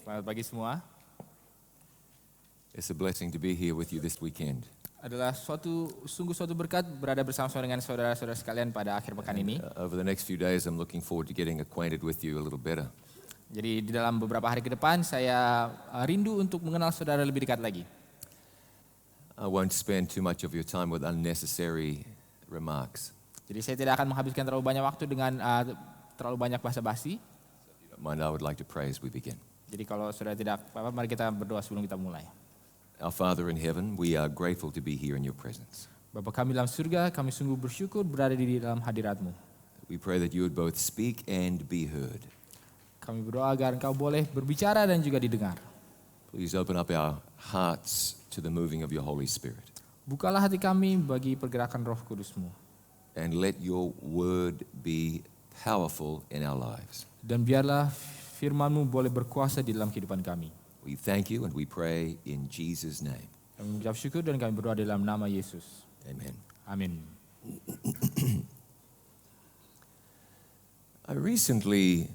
Selamat pagi semua. It's a blessing to be here with you this weekend. Adalah sungguh suatu berkat berada bersama-sama dengan saudara-saudara sekalian pada akhir pekan ini. Over the next few days, I'm looking forward to getting acquainted with you a little better. Jadi di dalam beberapa hari ke depan saya rindu untuk mengenal saudara lebih dekat lagi. I won't spend too much of your time with unnecessary remarks. Jadi saya tidak akan menghabiskan terlalu banyak waktu dengan terlalu banyak basa-basi. If you don't mind, I would like to pray as we begin. Jadi kalau saudara tidak apa-apa, mari kita berdoa sebelum kita mulai. Our Father in heaven, we are grateful to be here in your presence. Bapa kami dalam surga, kami sungguh bersyukur berada di dalam hadirat-Mu. We pray that you would both speak and be heard. Kami berdoa agar Engkau boleh berbicara dan juga didengar. Please open up our hearts to the moving of your Holy Spirit. Bukalah hati kami bagi pergerakan Roh Kudus-Mu. And let your word be powerful in our lives. Dan biarlah firman-Mu boleh berkuasa di dalam kehidupan kami. We thank you and we pray in Jesus' name. Kami mengucap syukur dan kami berdoa dalam nama Yesus. Amen. Amin. I recently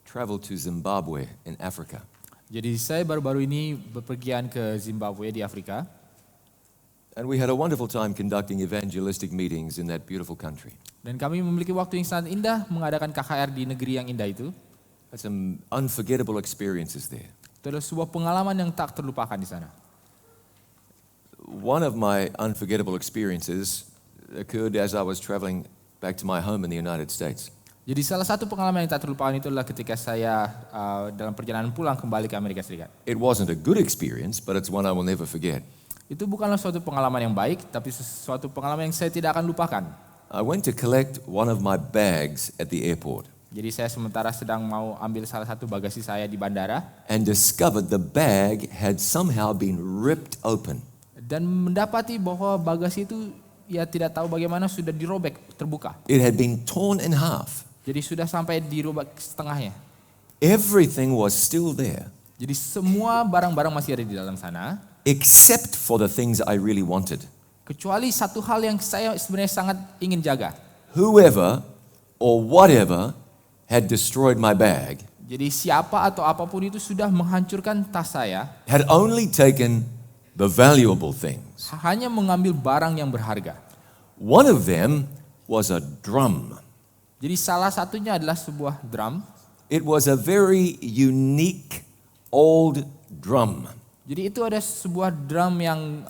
traveled to Zimbabwe in Africa. Jadi saya baru-baru ini bepergian ke Zimbabwe di Afrika. And we had a wonderful time conducting evangelistic meetings in that beautiful country. Dan kami memiliki waktu yang sangat indah mengadakan KKR di negeri yang indah itu. Had some unforgettable experiences there. Itu adalah sebuah pengalaman yang tak terlupakan di sana. One of my unforgettable experiences occurred as I was traveling back to my home in the United States. Jadi salah satu pengalaman yang tak terlupakan itu adalah ketika saya dalam perjalanan pulang kembali ke Amerika Serikat. It wasn't a good experience, but it's one I will never forget. Itu bukanlah suatu pengalaman yang baik, tapi suatu pengalaman yang saya tidak akan lupakan. I went to collect one of my bags at the airport. Jadi saya sementara sedang mau ambil salah satu bagasi saya di bandara. And discovered the bag had somehow been ripped open. Dan mendapati bahwa bagasi itu ya tidak tahu bagaimana sudah dirobek, terbuka. It had been torn in half. Jadi sudah sampai dirobek setengahnya. Everything was still there, Jadi semua barang-barang masih ada di dalam sana, except for the things I really wanted. kecuali satu hal yang saya sebenarnya sangat ingin jaga. Whoever or whatever had destroyed my bag Jadi siapa atau apapun itu sudah menghancurkan tas saya, had only taken the valuable things. hanya mengambil barang yang berharga. One of them was a drum. Jadi salah satunya adalah sebuah drum. It was a very unique old drum. Jadi itu ada sebuah drum yang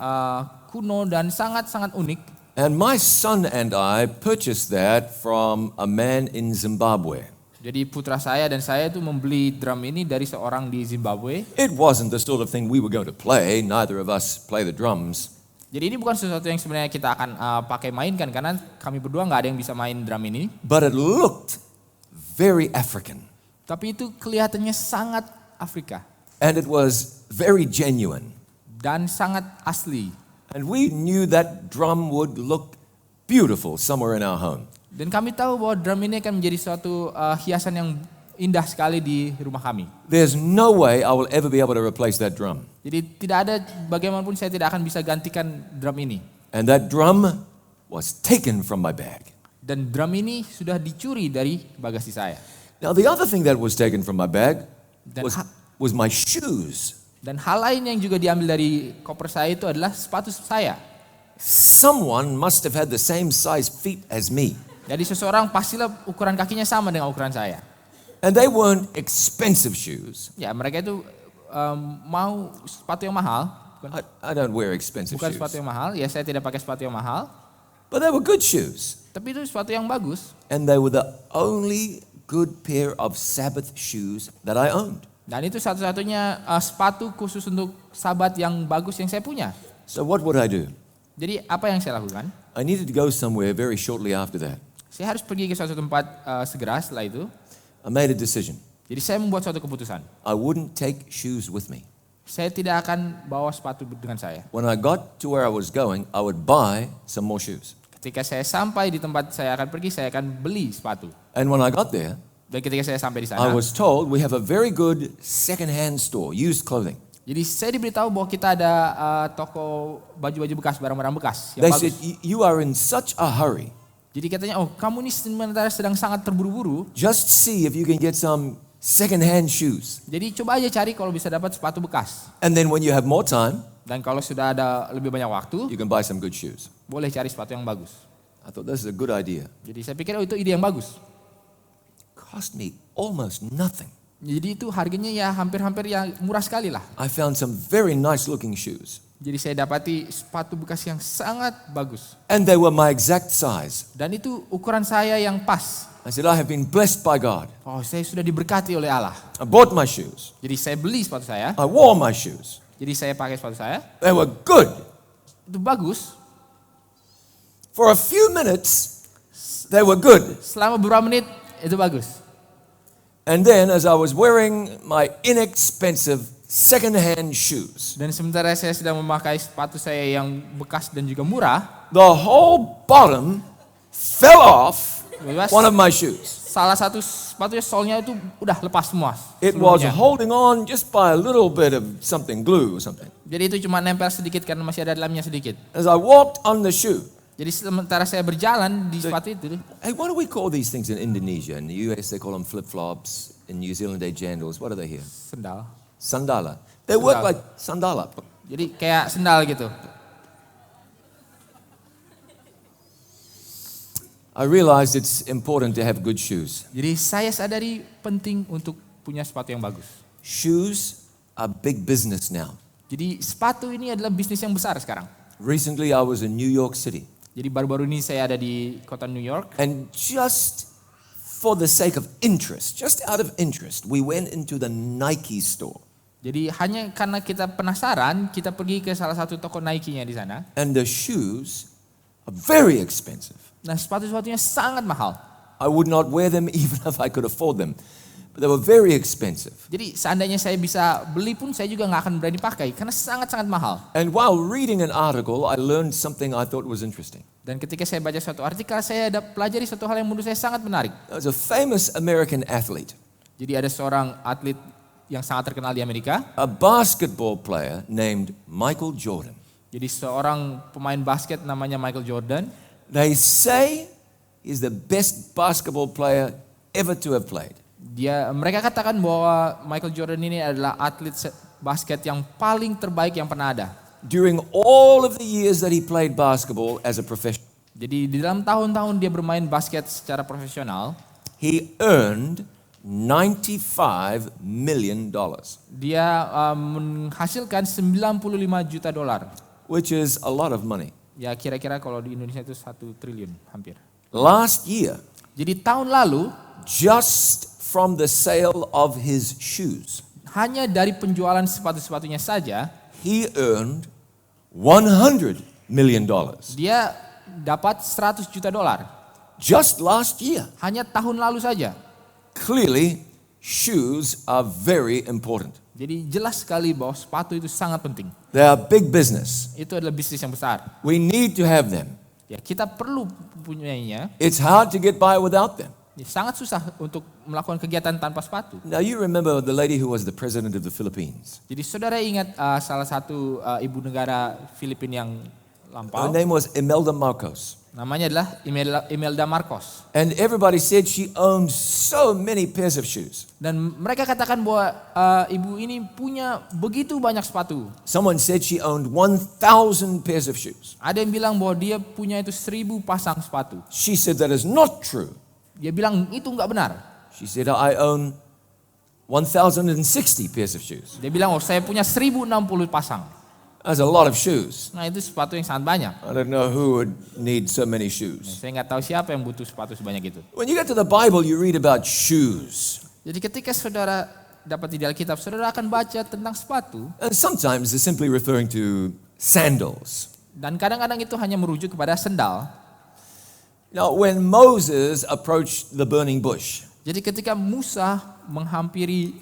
kuno dan sangat-sangat unik. And my son and I purchased that from a man in Zimbabwe. Jadi putra saya dan saya itu membeli drum ini dari seorang di Zimbabwe. It wasn't the sort of thing we were going to play. Neither of us play the drums. Jadi ini bukan sesuatu yang sebenarnya kita akan pakai mainkan karena kami berdua nggak ada yang bisa main drum ini. But it looked very African. Tapi itu kelihatannya sangat Afrika And it was very genuine. dan sangat asli. And we knew that drum would look beautiful somewhere in our home. Dan kami tahu bahwa drum ini akan menjadi suatu hiasan yang indah sekali di rumah kami. There's no way I will ever be able to replace that drum. Jadi tidak ada bagaimanapun saya tidak akan bisa gantikan drum ini. And that drum was taken from my bag. Dan drum ini sudah dicuri dari bagasi saya. Now the other thing that was taken from my bag Dan, was my shoes. dan hal lain yang juga diambil dari koper saya itu adalah sepatu saya. Someone must have had the same size feet as me. Jadi seseorang pastilah ukuran kakinya sama dengan ukuran saya. And they weren't expensive shoes. Ya mereka itu mau sepatu yang mahal. I don't wear expensive Bukan shoes. sepatu yang mahal. Ya saya tidak pakai sepatu yang mahal. But they were good shoes. Tapi itu sepatu yang bagus. And they were the only good pair of Sabbath shoes that I owned. Dan itu satu-satunya sepatu khusus untuk Sabat yang bagus yang saya punya. So what would I do? Jadi apa yang saya lakukan? I needed to go somewhere very shortly after that. Saya harus pergi ke suatu tempat segera setelah itu. I made a decision. Jadi saya membuat suatu keputusan. I wouldn't take shoes with me. Saya tidak akan bawa sepatu dengan saya. When I got to where I was going, I would buy some more shoes. Ketika saya sampai di tempat saya akan pergi, saya akan beli sepatu. And when I got there, Dan ketika saya sampai di I sana, was told we have a very good second-hand store, used clothing. jadi saya diberitahu bahwa kita ada toko baju-baju bekas, barang-barang bekas yang They bagus. said, you are in such a hurry. Jadi katanya, oh kamu ini sementara sedang sangat terburu-buru. Just see if you can get some second-hand shoes. Jadi coba aja cari kalau bisa dapat sepatu bekas. And then when you have more time, Dan kalau sudah ada lebih banyak waktu, you can buy some good shoes. boleh cari sepatu yang bagus. I thought this is a good idea. Jadi saya pikir itu ide yang bagus. Cost me almost nothing. Jadi itu harganya ya hampir-hampir ya murah sekali lah. I found some very nice looking shoes. Jadi saya dapati sepatu bekas yang sangat bagus. And they were my exact size. Dan itu ukuran saya yang pas. I said, I have been blessed by God. Oh, saya sudah diberkati oleh Allah. I bought my shoes. Jadi saya beli sepatu saya. I wore my shoes. Jadi saya pakai sepatu saya. They were good. Itu bagus. For a few minutes, they were good. Selama beberapa menit itu bagus. And then as I was wearing my inexpensive second-hand shoes, Dan sementara saya sedang memakai sepatu saya yang bekas dan juga murah, the whole bottom fell off bebas, one of my shoes. salah satu sepatunya solnya itu udah lepas semua. It was seluruhnya. holding on just by a little bit of something, glue or something. Jadi itu cuma nempel sedikit karena masih ada dalamnya sedikit. As I walked on the shoe, Jadi sementara saya berjalan di sepatu itu, hey, what do we call these things in Indonesia? In the US, they call them flip-flops. In New Zealand, they're jandals. What are they here? sendal. Sandala. They work Sandal. like sandala. Jadi kayak sendal gitu. I realized it's important to have good shoes. Jadi saya sadari penting untuk punya sepatu yang bagus. Shoes are big business now. Jadi sepatu ini adalah bisnis yang besar sekarang. Recently, I was in New York City. Jadi baru-baru ini saya ada di kota New York. And just for the sake of interest, just out of interest, we went into the Nike store. Jadi hanya karena kita penasaran, kita pergi ke salah satu toko Nike-nya di sana. And the shoes are very expensive. Nah, sepatu-sepatunya sangat mahal. I would not wear them even if I could afford them. But they were very expensive. Jadi seandainya saya bisa beli pun saya juga nggak akan berani pakai karena sangat-sangat mahal. And while reading an article, I learned something I thought was interesting. Dan ketika saya baca suatu artikel, saya pelajari suatu hal yang menurut saya sangat menarik. There was a famous American athlete, Jadi ada seorang atlet yang sangat terkenal di Amerika. a basketball player named Michael Jordan. Jadi seorang pemain basket namanya Michael Jordan. They say he's the best basketball player ever to have played. Mereka katakan bahwa Michael Jordan ini adalah atlet basket yang paling terbaik yang pernah ada. During all of the years that he played basketball as a professional, Jadi di dalam tahun-tahun dia bermain basket secara profesional, he earned $95 million, dia menghasilkan 95 juta dolar. which is a lot of money. Ya kira-kira kalau di Indonesia itu 1 triliun hampir. Last year, Jadi tahun lalu just from the sale of his shoes, hanya dari penjualan sepatu-sepatunya saja he earned $100 million. dia dapat 100 juta dolar. Just last year. Hanya tahun lalu saja. Clearly, shoes are very important. Jadi jelas sekali bahwa sepatu itu sangat penting. They are big business. Itu adalah bisnis yang besar. We need to have them. Ya, kita perlu punyainya. It's hard to get by without them. Ya, sangat susah untuk melakukan kegiatan tanpa sepatu. Now, you remember the lady who was the president of the Philippines. Jadi saudara ingat salah satu ibu negara Filipina yang Her lampau. name was Imelda Marcos. Namanya adalah Imelda Marcos. And everybody said she owned so many pairs of shoes. Dan mereka katakan bahwa ibu ini punya begitu banyak sepatu. Someone said she owned 1,000 pairs of shoes. Ada yang bilang bahwa dia punya itu 1000 pasang sepatu. She said that is not true. Dia bilang itu nggak benar. She said, I own 1,060 pairs of shoes. Dia bilang, oh saya punya 1060 pasang. That's a lot of shoes. Nah itu sepatu yang sangat banyak. I don't know who would need so many shoes. Saya nggak tahu siapa yang butuh sepatu sebanyak itu. When you get to the Bible, you read about shoes. Jadi ketika saudara dapat di Alkitab, saudara akan baca tentang sepatu. And sometimes they're simply referring to sandals. Dan kadang-kadang itu hanya merujuk kepada sendal. Now, when Moses approached the burning bush, Jadi ketika Musa menghampiri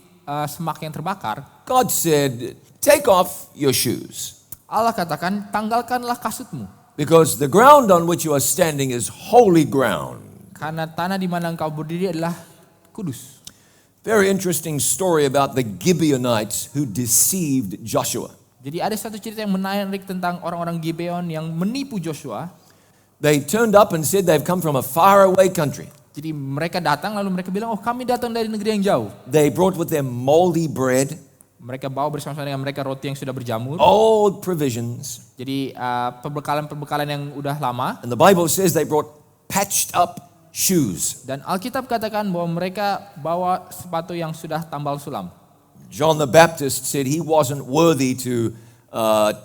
semak yang terbakar, God said, take off your shoes, Allah katakan, tanggalkanlah kasutmu. because the ground on which you are standing is holy ground. Karena tanah di mana engkau berdiri adalah kudus. Very interesting story about the Gibeonites who deceived Joshua. Jadi ada satu cerita yang menarik tentang orang-orang Gibeon yang menipu Joshua. They turned up and said they've come from a faraway country. Jadi mereka datang lalu mereka bilang, oh kami datang dari negeri yang jauh. They brought with them moldy bread, Mereka bawa bersama-sama dengan mereka roti yang sudah berjamur. old provisions. Jadi perbekalan-perbekalan yang udah lama. And the Bible says they brought patched up shoes. Dan Alkitab katakan bahwa mereka bawa sepatu yang sudah tambal sulam. John the Baptist said he wasn't worthy to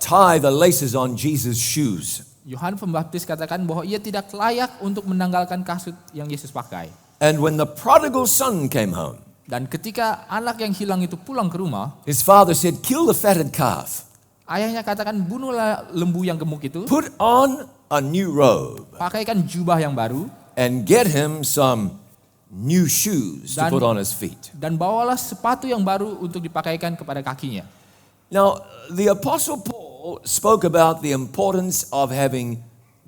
tie the laces on Jesus' shoes. Yohanes Pembaptis katakan bahwa ia tidak layak untuk menanggalkan kasut yang Yesus pakai. And when the prodigal son came home, Dan ketika anak yang hilang itu pulang ke rumah, his father said, kill the fatted calf, ayahnya katakan bunuhlah lembu yang gemuk itu, put on a new robe, pakaikan jubah yang baru, and get him some new shoes to Dan- put on his feet. dan bawalah sepatu yang baru untuk dipakaikan kepada kakinya. Now, the Apostle Paul spoke about the importance of having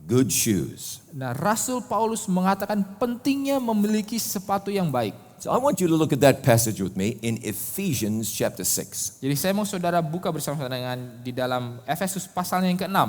good shoes. Nah, Rasul Paulus mengatakan pentingnya memiliki sepatu yang baik. So I want you to look at that passage with me in Ephesians chapter 6. Jadi saya mau saudara buka bersama-sama dengan di dalam Efesus pasalnya yang ke-6.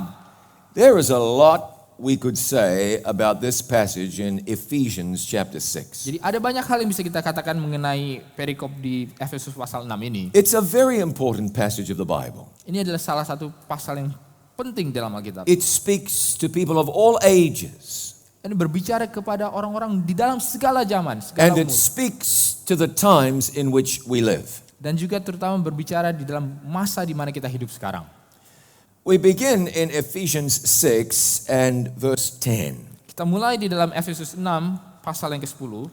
There is a lot we could say about this passage in Ephesians chapter 6. Jadi ada banyak hal yang bisa kita katakan mengenai perikop di Efesus pasal 6 ini. It's a very important passage of the Bible. Ini adalah salah satu pasal yang penting dalam Alkitab. It speaks to people of all ages, Ini berbicara kepada orang-orang di dalam segala zaman, segala and it umur. speaks to the times in which we live. Dan juga terutama berbicara di dalam masa di mana kita hidup sekarang. We begin in Ephesians 6 and verse 10, Kita mulai di dalam Efesus 6 pasal yang ke-10.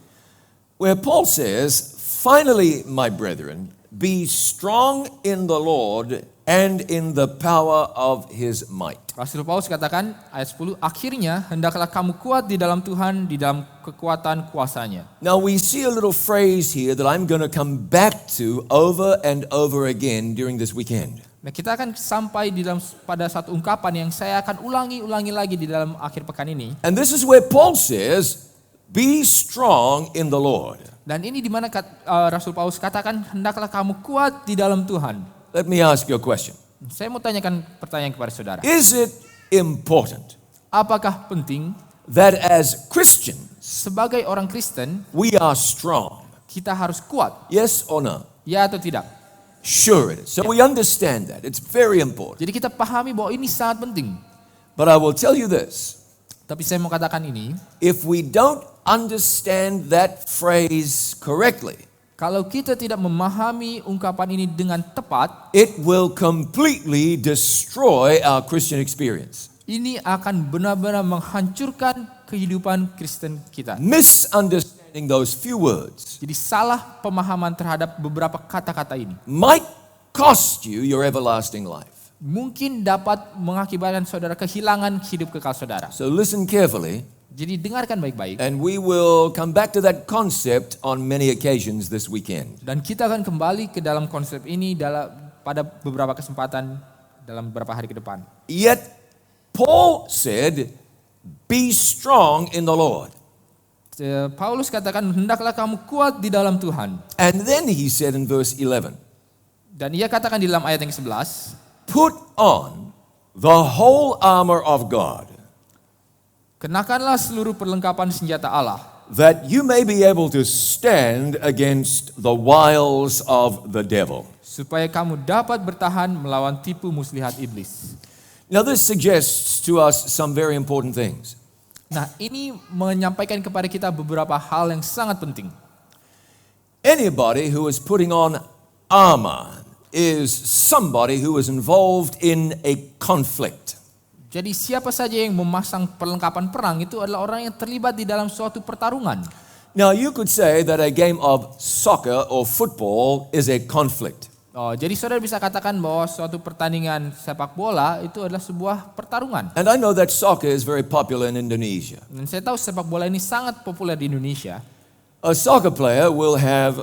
where Paul says, finally, my brethren, be strong in the Lord and in the power of his might. Rasul Paulus katakan ayat 10, akhirnya hendaklah kamu kuat di dalam Tuhan, di dalam kekuatan kuasanya. Now we see a little phrase here that I'm going to come back to over and over again during this weekend. Nah, kita akan sampai di dalam pada satu ungkapan yang saya akan ulangi lagi di dalam akhir pekan ini. And this is where Paul says, be strong in the Lord. Dan ini di mana Rasul Paulus katakan hendaklah kamu kuat di dalam Tuhan. Let me ask you a question. Saya mau tanyakan pertanyaan kepada saudara. Is it important Apakah penting that as Christians sebagai orang Kristen we are strong? kita harus kuat? Yes or no? Ya atau tidak? Sure it is. So we understand that. It's very important. Jadi kita pahami bahwa ini sangat penting. But I will tell you this. Tapi saya mau katakan ini, If we don't understand that phrase correctly, kalau kita tidak memahami ungkapan ini dengan tepat, it will completely destroy our Christian experience. ini akan benar-benar menghancurkan kehidupan Kristen kita. Misunderstanding those few words Jadi salah pemahaman terhadap beberapa kata-kata ini might cost you your everlasting life. mungkin dapat mengakibatkan saudara kehilangan hidup kekal saudara. So listen carefully, Jadi dengarkan baik-baik. and we will come back to that concept on many occasions this weekend. Dan kita akan kembali ke dalam konsep ini pada beberapa kesempatan dalam beberapa hari ke depan. Yet Paul said, be strong in the Lord. Paulus katakan hendaklah kamu kuat di dalam Tuhan. And then he said in verse 11, Dan ia katakan di dalam ayat yang ke-11, put on the whole armor of God, kenakanlah seluruh perlengkapan senjata Allah, that you may be able to stand against the wiles of the devil. supaya kamu dapat bertahan melawan tipu muslihat iblis. Now this suggests to us some very important things. Nah, ini menyampaikan kepada kita beberapa hal yang sangat penting. Anybody who is putting on armor is somebody who is involved in a conflict. Jadi siapa saja yang memasang perlengkapan perang itu adalah orang yang terlibat di dalam suatu pertarungan. Now you could say that a game of soccer or football is a conflict. Oh, jadi saudara bisa katakan bahwa suatu pertandingan sepak bola itu adalah sebuah pertarungan. And I know that soccer is very popular in Indonesia. Dan saya tahu sepak bola ini sangat populer di Indonesia. A soccer player will have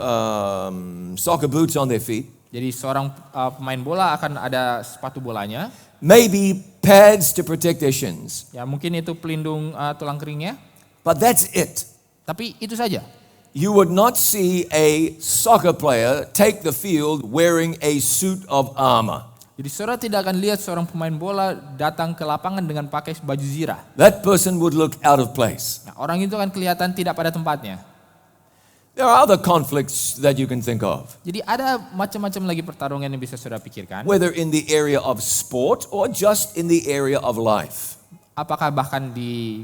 soccer boots on their feet, Jadi seorang pemain bola akan ada sepatu bolanya. maybe pads to protect their shins. Ya mungkin itu pelindung tulang keringnya. But that's it. Tapi itu saja. You would not see a soccer player take the field wearing a suit of armor. Jadi saudara tidak akan lihat seorang pemain bola datang ke lapangan dengan pakai baju zirah. That person would look out of place. Nah, orang itu akan kelihatan tidak pada tempatnya. There are other conflicts that you can think of, Jadi ada macam-macam lagi pertarungan yang bisa saudara pikirkan. whether in the area of sport or just in the area of life. Apakah bahkan di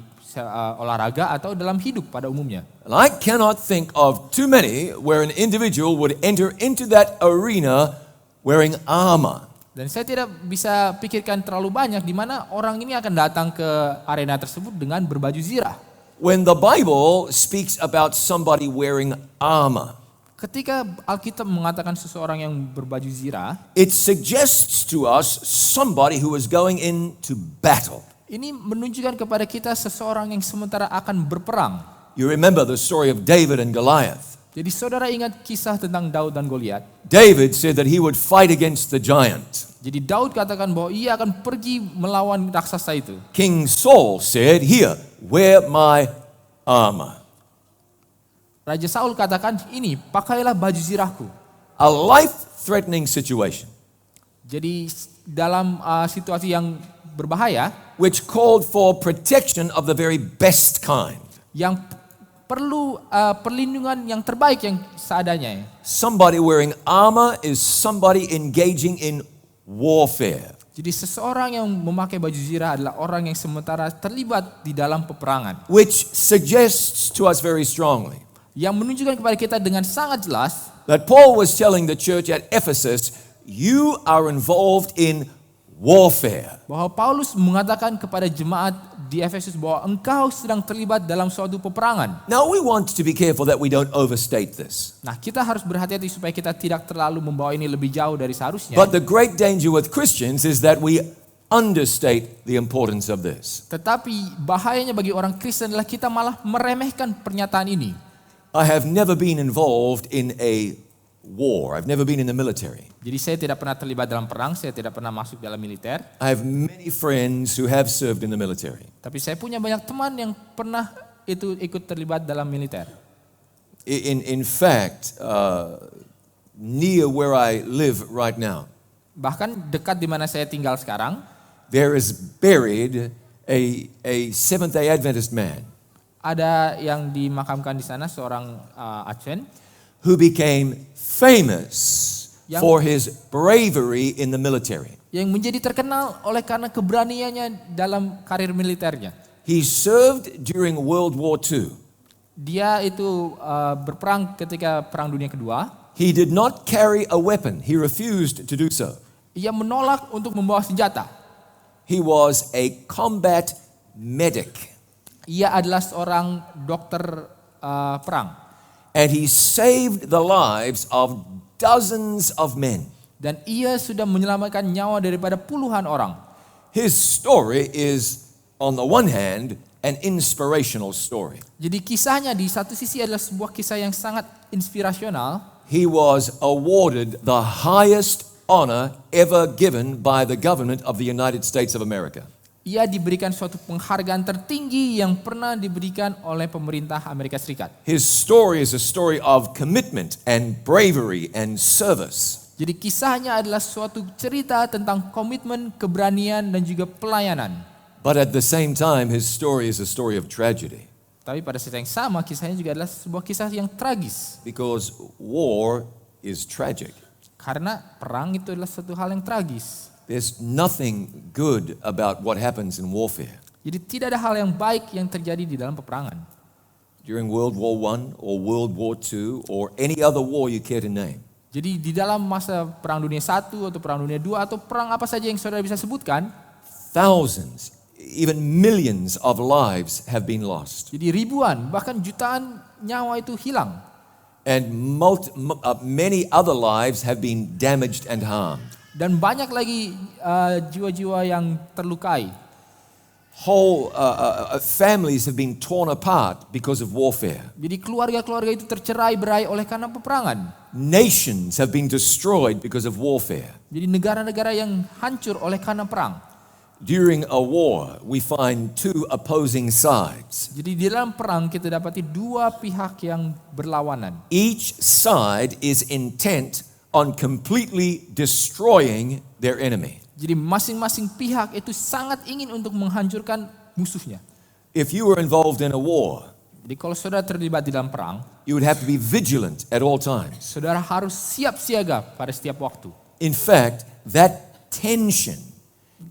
olahraga atau dalam hidup pada umumnya. And I cannot think of too many where an individual would enter into that arena wearing armor. Dan saya tidak bisa pikirkan terlalu banyak di mana orang ini akan datang ke arena tersebut dengan berbaju zirah. When the Bible speaks about somebody wearing armor, Ketika Alkitab mengatakan seseorang yang berbaju zirah, it suggests to us somebody who is going into battle. ini menunjukkan kepada kita seseorang yang sementara akan berperang. You remember the story of David and Goliath. Jadi saudara ingat kisah tentang Daud dan Goliat. David said that he would fight against the giant. Jadi Daud katakan bahwa ia akan pergi melawan raksasa itu. King Saul said, "Here, wear my armor." Raja Saul katakan, ini pakailah baju zirahku. A life-threatening situation, Jadi dalam situasi yang berbahaya, which called for protection of the very best kind. yang perlu perlindungan yang terbaik yang seadanya. Somebody wearing armor is somebody engaging in warfare. Jadi seseorang yang memakai baju zirah adalah orang yang sementara terlibat di dalam peperangan. Which suggests to us very strongly Yang menunjukkan kepada kita dengan sangat jelas that Paul was telling the church at Ephesus, you are involved in warfare. bahwa Paulus mengatakan kepada jemaat di Efesus bahwa engkau sedang terlibat dalam suatu peperangan. Now we want to be careful that we don't overstate this. Nah, kita harus berhati-hati supaya kita tidak terlalu membawa ini lebih jauh dari seharusnya. But the great danger with Christians is that we understate the importance of this. Tetapi bahayanya bagi orang Kristen adalah kita malah meremehkan pernyataan ini. I have never been involved in a war. I've never been in the military. Jadi saya tidak pernah terlibat dalam perang, saya tidak pernah masuk dalam militer. I have many friends who have served in the military. Tapi saya punya banyak teman yang pernah ikut terlibat dalam militer. In fact, near where I live right now, Bahkan dekat di mana saya tinggal sekarang, there is buried a Seventh-day Adventist man ada yang dimakamkan di sana seorang Advent who became famous Yang- for his bravery in the military. yang menjadi terkenal oleh karena keberaniannya dalam karir militernya. He served during World War II. Dia itu berperang ketika Perang Dunia Kedua. He did not carry a weapon. He refused to do so. Ia menolak untuk membawa senjata. He was a combat medic. Ia adalah seorang dokter perang. And he saved the lives of dozens of men. Dan ia sudah menyelamatkan nyawa daripada puluhan orang. His story is, on the one hand, an inspirational story. Jadi kisahnya di satu sisi adalah sebuah kisah yang sangat inspirasional. He was awarded the highest honor ever given by the government of the United States of America. Ia diberikan suatu penghargaan tertinggi yang pernah diberikan oleh pemerintah Amerika Serikat. His story is a story of commitment and bravery and service. Jadi kisahnya adalah suatu cerita tentang komitmen, keberanian, dan juga pelayanan. But at the same time, his story is a story of tragedy. Tapi pada saat yang sama, kisahnya juga adalah sebuah kisah yang tragis. Because war is tragic. Karena perang itu adalah suatu hal yang tragis. There's nothing good about what happens in warfare. Jadi tidak ada hal yang baik yang terjadi di dalam peperangan. During World War I or World War II or any other war you care to name. Jadi di dalam masa Perang Dunia I atau Perang Dunia II atau perang apa saja yang saudara bisa sebutkan, Thousands, even millions of lives have been lost. jadi ribuan bahkan jutaan nyawa itu hilang. And many other lives have been damaged and harmed. Dan banyak lagi jiwa-jiwa yang terlukai. Whole families have been torn apart because of warfare. Jadi keluarga-keluarga itu tercerai-berai oleh karena peperangan. Nations have been destroyed because of warfare. Jadi negara-negara yang hancur oleh karena perang. During a war, we find two opposing sides. Jadi di dalam perang kita dapati dua pihak yang berlawanan. Each side is intent on completely destroying their enemy. Jadi masing-masing pihak itu sangat ingin untuk menghancurkan musuhnya. If you were involved in a war, Jadi kalau saudara terlibat di dalam perang, you would have to be vigilant at all times. saudara harus siap siaga pada setiap waktu. In fact, that tension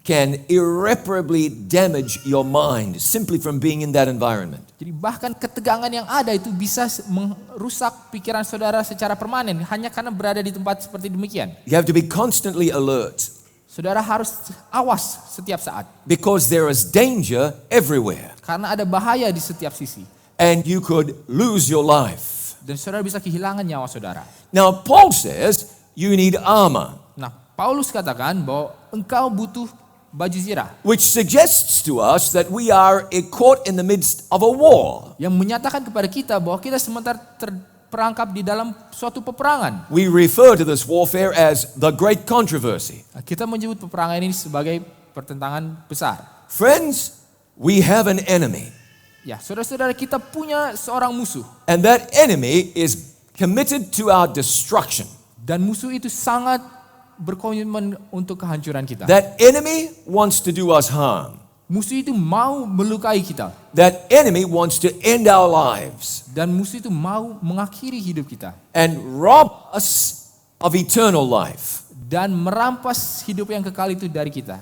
can irreparably damage your mind simply from being in that environment. Jadi bahkan ketegangan yang ada itu bisa merusak pikiran saudara secara permanen hanya karena berada di tempat seperti demikian. You have to be constantly alert Saudara harus awas setiap saat because there is danger everywhere karena ada bahaya di setiap sisi and you could lose your life. dan saudara bisa kehilangan nyawa saudara. Now, Paul says you need armor, Nah, Paulus katakan bahwa engkau butuh baju zirah which suggests to us that we are caught in the midst of a war. yang menyatakan kepada kita bahwa kita sementara terperangkap di dalam suatu peperangan. We refer to this warfare as the great controversy. Nah, kita menyebut peperangan ini sebagai pertentangan besar. Friends, we have an enemy, Ya, saudara-saudara, kita punya seorang musuh and that enemy is committed to our destruction. dan musuh itu sangat berkomitmen untuk kehancuran kita. That enemy wants to do us harm. Musuh itu mau melukai kita That enemy wants to end our lives dan musuh itu mau mengakhiri hidup kita and rob us of eternal life. dan merampas hidup yang kekal itu dari kita.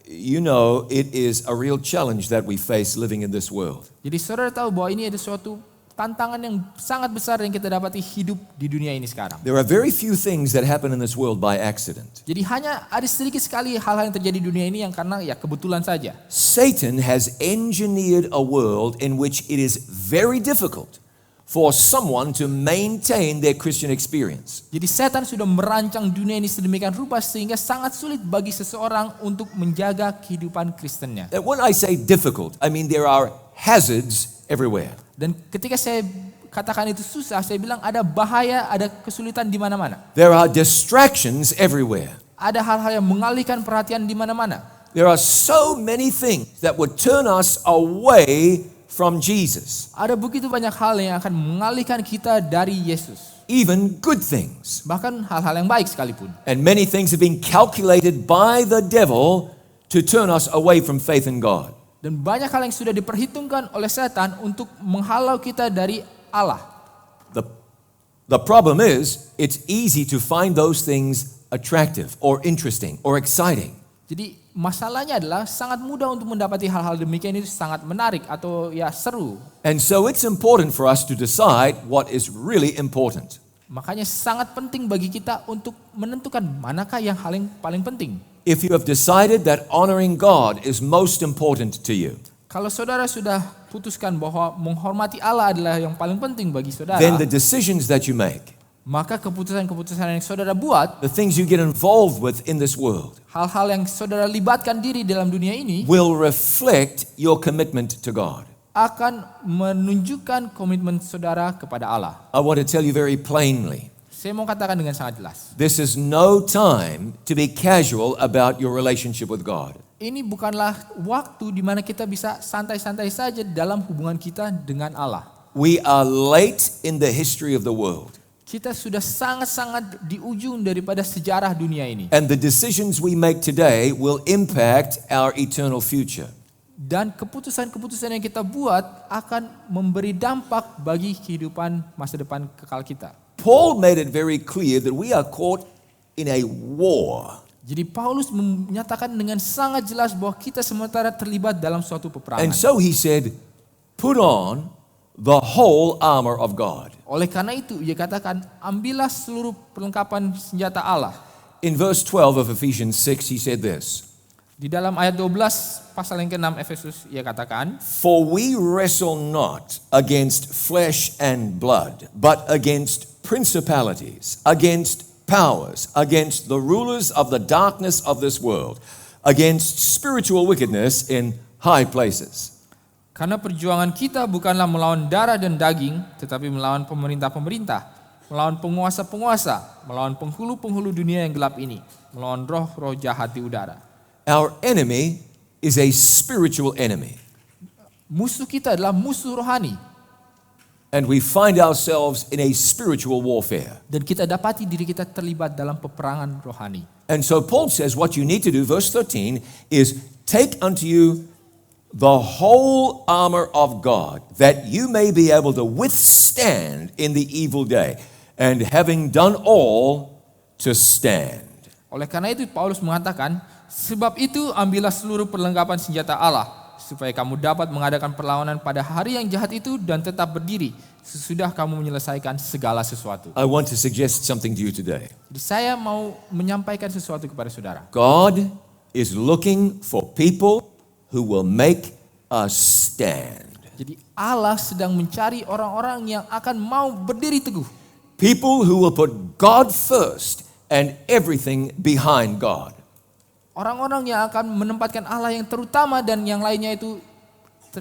You know, it is a real challenge that we face living in this world. Jadi saudara tahu bahwa ini ada suatu tantangan yang sangat besar yang kita dapati hidup di dunia ini sekarang. There are very few things that happen in this world by accident. Jadi hanya ada sedikit sekali hal-hal yang terjadi di dunia ini yang karena ya kebetulan saja. Satan has engineered a world in which it is very difficult for someone to maintain their Christian experience. Jadi setan sudah merancang dunia ini sedemikian rupa sehingga sangat sulit bagi seseorang untuk menjaga kehidupan Kristennya. And when I say difficult, I mean there are hazards everywhere. Dan ketika saya katakan itu susah, saya bilang ada bahaya, ada kesulitan di mana-mana. There are distractions everywhere. Ada hal-hal yang mengalihkan perhatian di mana-mana. There are so many things that would turn us away from Jesus. Ada begitu banyak hal yang akan mengalihkan kita dari Yesus. Even good things. Bahkan hal-hal yang baik sekalipun. And many things have been calculated by the devil to turn us away from faith in God. Dan banyak hal yang sudah diperhitungkan oleh setan untuk menghalau kita dari Allah. The problem is, it's easy to find those things attractive or interesting or exciting. Jadi masalahnya adalah sangat mudah untuk mendapati hal-hal demikian itu sangat menarik atau ya seru. And so it's important for us to decide what is really important. Makanya sangat penting bagi kita untuk menentukan manakah yang hal yang paling penting. If you have decided that honoring God is most important to you, Kalau saudara sudah putuskan bahwa menghormati Allah adalah yang paling penting bagi saudara, then the decisions that you make, maka keputusan-keputusan yang saudara buat, the things you get involved with in this world, hal-hal yang saudara libatkan diri dalam dunia ini will reflect your commitment to God. akan menunjukkan komitmen saudara kepada Allah. I want to tell you very plainly, Saya mau katakan dengan sangat jelas. this is no time to be casual about your relationship with God. Ini bukanlah waktu di mana kita bisa santai-santai saja dalam hubungan kita dengan Allah. We are late in the history of the world. Kita sudah sangat-sangat di ujung daripada sejarah dunia ini. And the decisions we make today will impact our eternal future. Dan keputusan-keputusan yang kita buat akan memberi dampak bagi kehidupan masa depan kekal kita. Paul made it very clear that we are caught in a war. Jadi Paulus menyatakan dengan sangat jelas bahwa kita sementara terlibat dalam suatu peperangan. And so he said, put on the whole armor of God. Oleh karena itu, ia katakan, ambillah seluruh perlengkapan senjata Allah. In verse 12 of Ephesians 6, he said this, Di dalam ayat 12 pasal yang ke-6 Efesus, ia katakan, for we wrestle not against flesh and blood, but against principalities, against powers, against the rulers of the darkness of this world, against spiritual wickedness in high places. Karena perjuangan kita bukanlah melawan darah dan daging, tetapi melawan pemerintah-pemerintah, melawan penguasa-penguasa, melawan penghulu-penghulu dunia yang gelap ini, melawan roh-roh jahat di udara. Our enemy is a spiritual enemy. Musuh kita adalah musuh rohani. And we find ourselves in a spiritual warfare. Dan kita dapati diri kita terlibat dalam peperangan rohani. And so Paul says what you need to do, verse 13, is take unto you the whole armor of God, that you may be able to withstand in the evil day, and having done all, to stand. Oleh karena itu Paulus mengatakan, sebab itu ambillah seluruh perlengkapan senjata Allah, supaya kamu dapat mengadakan perlawanan pada hari yang jahat itu dan tetap berdiri sesudah kamu menyelesaikan segala sesuatu. I want to suggest something to you today. Jadi saya mau menyampaikan sesuatu kepada saudara. God is looking for people who will make a stand. Jadi Allah sedang mencari orang-orang yang akan mau berdiri teguh. People who will put God first and everything behind God. Orang-orang yang akan menempatkan Allah yang terutama dan yang lainnya itu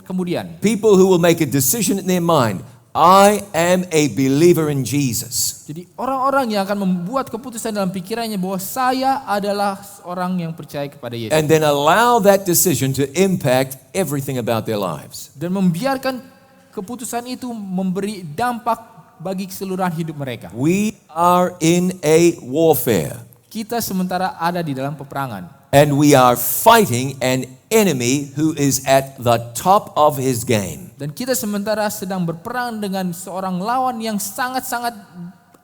kemudian. People who will make a decision in their mind. I am a believer in Jesus. Jadi orang-orang yang akan membuat keputusan dalam pikirannya bahwa saya adalah orang yang percaya kepada Yesus. And then allow that decision to impact everything about their lives. Dan membiarkan keputusan itu memberi dampak bagi keseluruhan hidup mereka. We are in a warfare. Kita sementara ada di dalam peperangan. And we are fighting an enemy who is at the top of his game. Dan kita sementara sedang berperang dengan seorang lawan yang sangat-sangat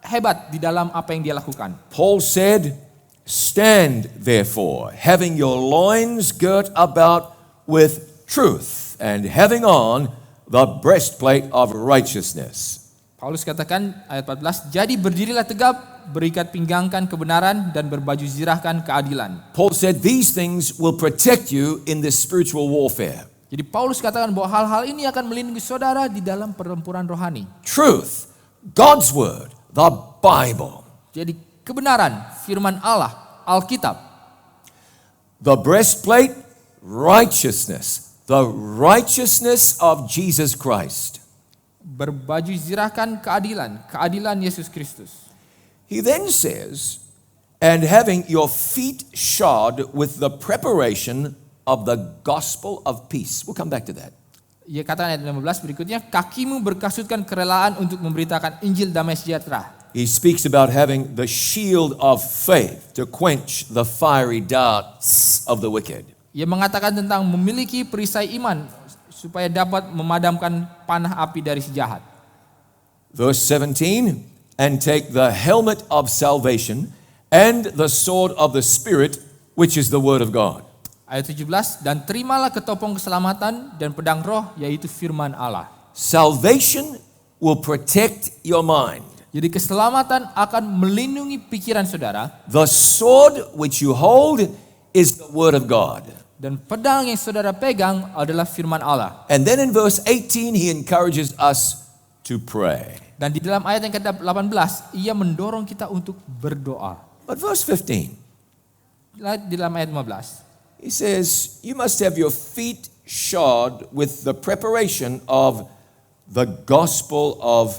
hebat di dalam apa yang dia lakukan. Paul said, stand therefore, having your loins girt about with truth, and having on the breastplate of righteousness. Paulus katakan ayat 14, jadi berdirilah tegap, berikat pinggangkan kebenaran dan berbaju zirahkan keadilan. Paul said these things will protect you in this spiritual warfare. Jadi Paulus katakan bahwa hal-hal ini akan melindungi saudara di dalam pertempuran rohani. Truth, God's word, the Bible. Jadi kebenaran, firman Allah, Alkitab. The breastplate, righteousness, the righteousness of Jesus Christ. Berbaju zirahkan keadilan, keadilan Yesus Kristus. He then says, and having your feet shod with the preparation of the gospel of peace. We'll come back to that. Ia katakan ayat 15 berikutnya, kakimu berkasutkan kerelaan untuk memberitakan Injil damai sejahtera. He speaks about having the shield of faith to quench the fiery darts of the wicked. Ia mengatakan tentang memiliki perisai iman supaya dapat memadamkan panah api dari si jahat. Verse 17, and take the helmet of salvation and the sword of the Spirit, which is the word of God. Ayat 17, dan terimalah ketopong keselamatan dan pedang roh, yaitu firman Allah. Salvation will protect your mind. Jadi keselamatan akan melindungi pikiran saudara. The sword which you hold is the word of God. Dan pedang yang saudara pegang adalah firman Allah. And then in verse 18, he encourages us to pray. Dan di dalam ayat yang ke-18, ia mendorong kita untuk berdoa. But verse 15, Di dalam ayat 15. he says, you must have your feet shod with the preparation of the gospel of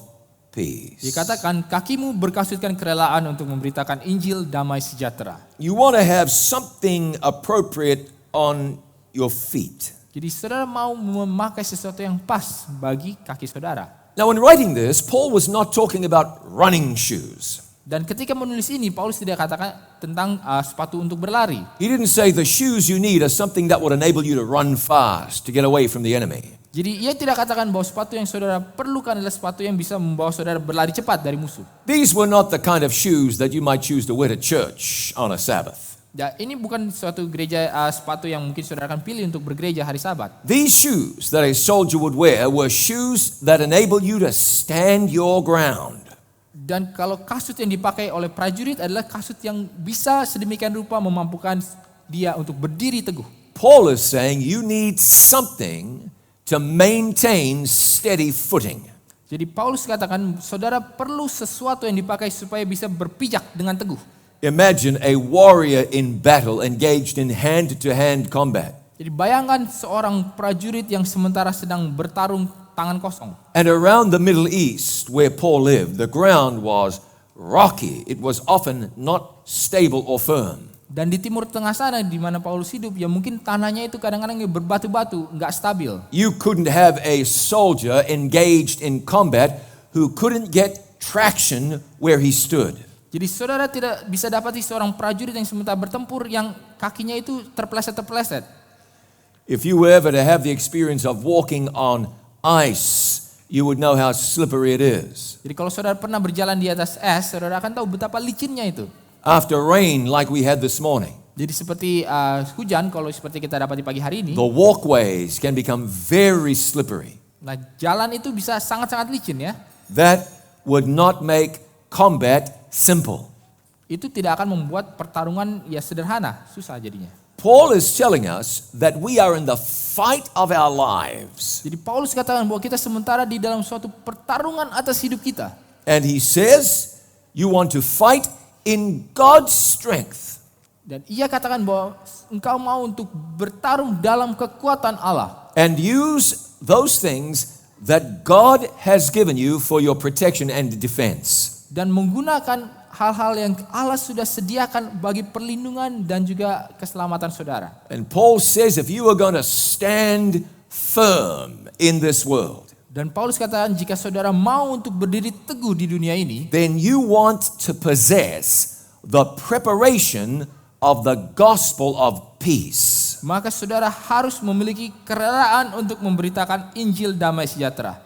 peace. Dikatakan kakimu berkasutkan kerelaan untuk memberitakan Injil damai sejahtera. You want to have something appropriate on your feet. Jadi saudara mau memakai sesuatu yang pas bagi kaki saudara. Now in writing this, Paul was not talking about running shoes. Dan ketika menulis ini, Paulus tidak katakan tentang sepatu untuk berlari. He didn't say the shoes you need are something that would enable you to run fast, to get away from the enemy. Jadi ia tidak katakan bahwa sepatu yang saudara perlukan adalah sepatu yang bisa membawa saudara berlari cepat dari musuh. These were not the kind of shoes that you might choose to wear to church on a Sabbath. Ya, ini bukan suatu gereja sepatu yang mungkin saudara akan pilih untuk bergereja hari Sabat. These shoes that a soldier would wear were shoes that enable you to stand your ground. Dan kalau kasut yang dipakai oleh prajurit adalah kasut yang bisa sedemikian rupa memampukan dia untuk berdiri teguh. Paul is saying you need something to maintain steady footing. Jadi Paulus katakan saudara perlu sesuatu yang dipakai supaya bisa berpijak dengan teguh. Imagine a warrior in battle engaged in hand-to-hand combat. Jadi bayangkan seorang prajurit yang sementara sedang bertarung tangan kosong. And around the Middle East where Paul lived, the ground was rocky. It was often not stable or firm. Dan di Timur Tengah sana di mana Paulus hidup, ya mungkin tanahnya itu kadang-kadang berbatu-batu, nggak stabil. You couldn't have a soldier engaged in combat who couldn't get traction where he stood. Jadi saudara tidak bisa dapati seorang prajurit yang sementara bertempur yang kakinya itu terpeleset-terpeleset. If you were ever to have the experience of walking on ice, you would know how slippery it is. Jadi kalau saudara pernah berjalan di atas es, saudara akan tahu betapa licinnya itu. After rain like we had this morning, Jadi seperti hujan kalau seperti kita dapat di pagi hari ini. the walkways can become very slippery. Nah, jalan itu bisa sangat-sangat licin ya. That would not make combat simple. Itu tidak akan membuat pertarungan ya sederhana, susah jadinya. Paul is telling us that we are in the fight of our lives. Jadi Paulus katakan bahwa kita sementara di dalam suatu pertarungan atas hidup kita. And he says, you want to fight in God's strength. Dan ia katakan bahwa engkau mau untuk bertarung dalam kekuatan Allah. And use those things that God has given you for your protection and defense. Dan menggunakan hal-hal yang Allah sudah sediakan bagi perlindungan dan juga keselamatan saudara. And Paul says if you are going to stand firm in this world, Dan Paulus katakan jika saudara mau untuk berdiri teguh di dunia ini, then you want to possess the preparation of the gospel of peace. maka saudara harus memiliki kerelaan untuk memberitakan Injil damai sejahtera.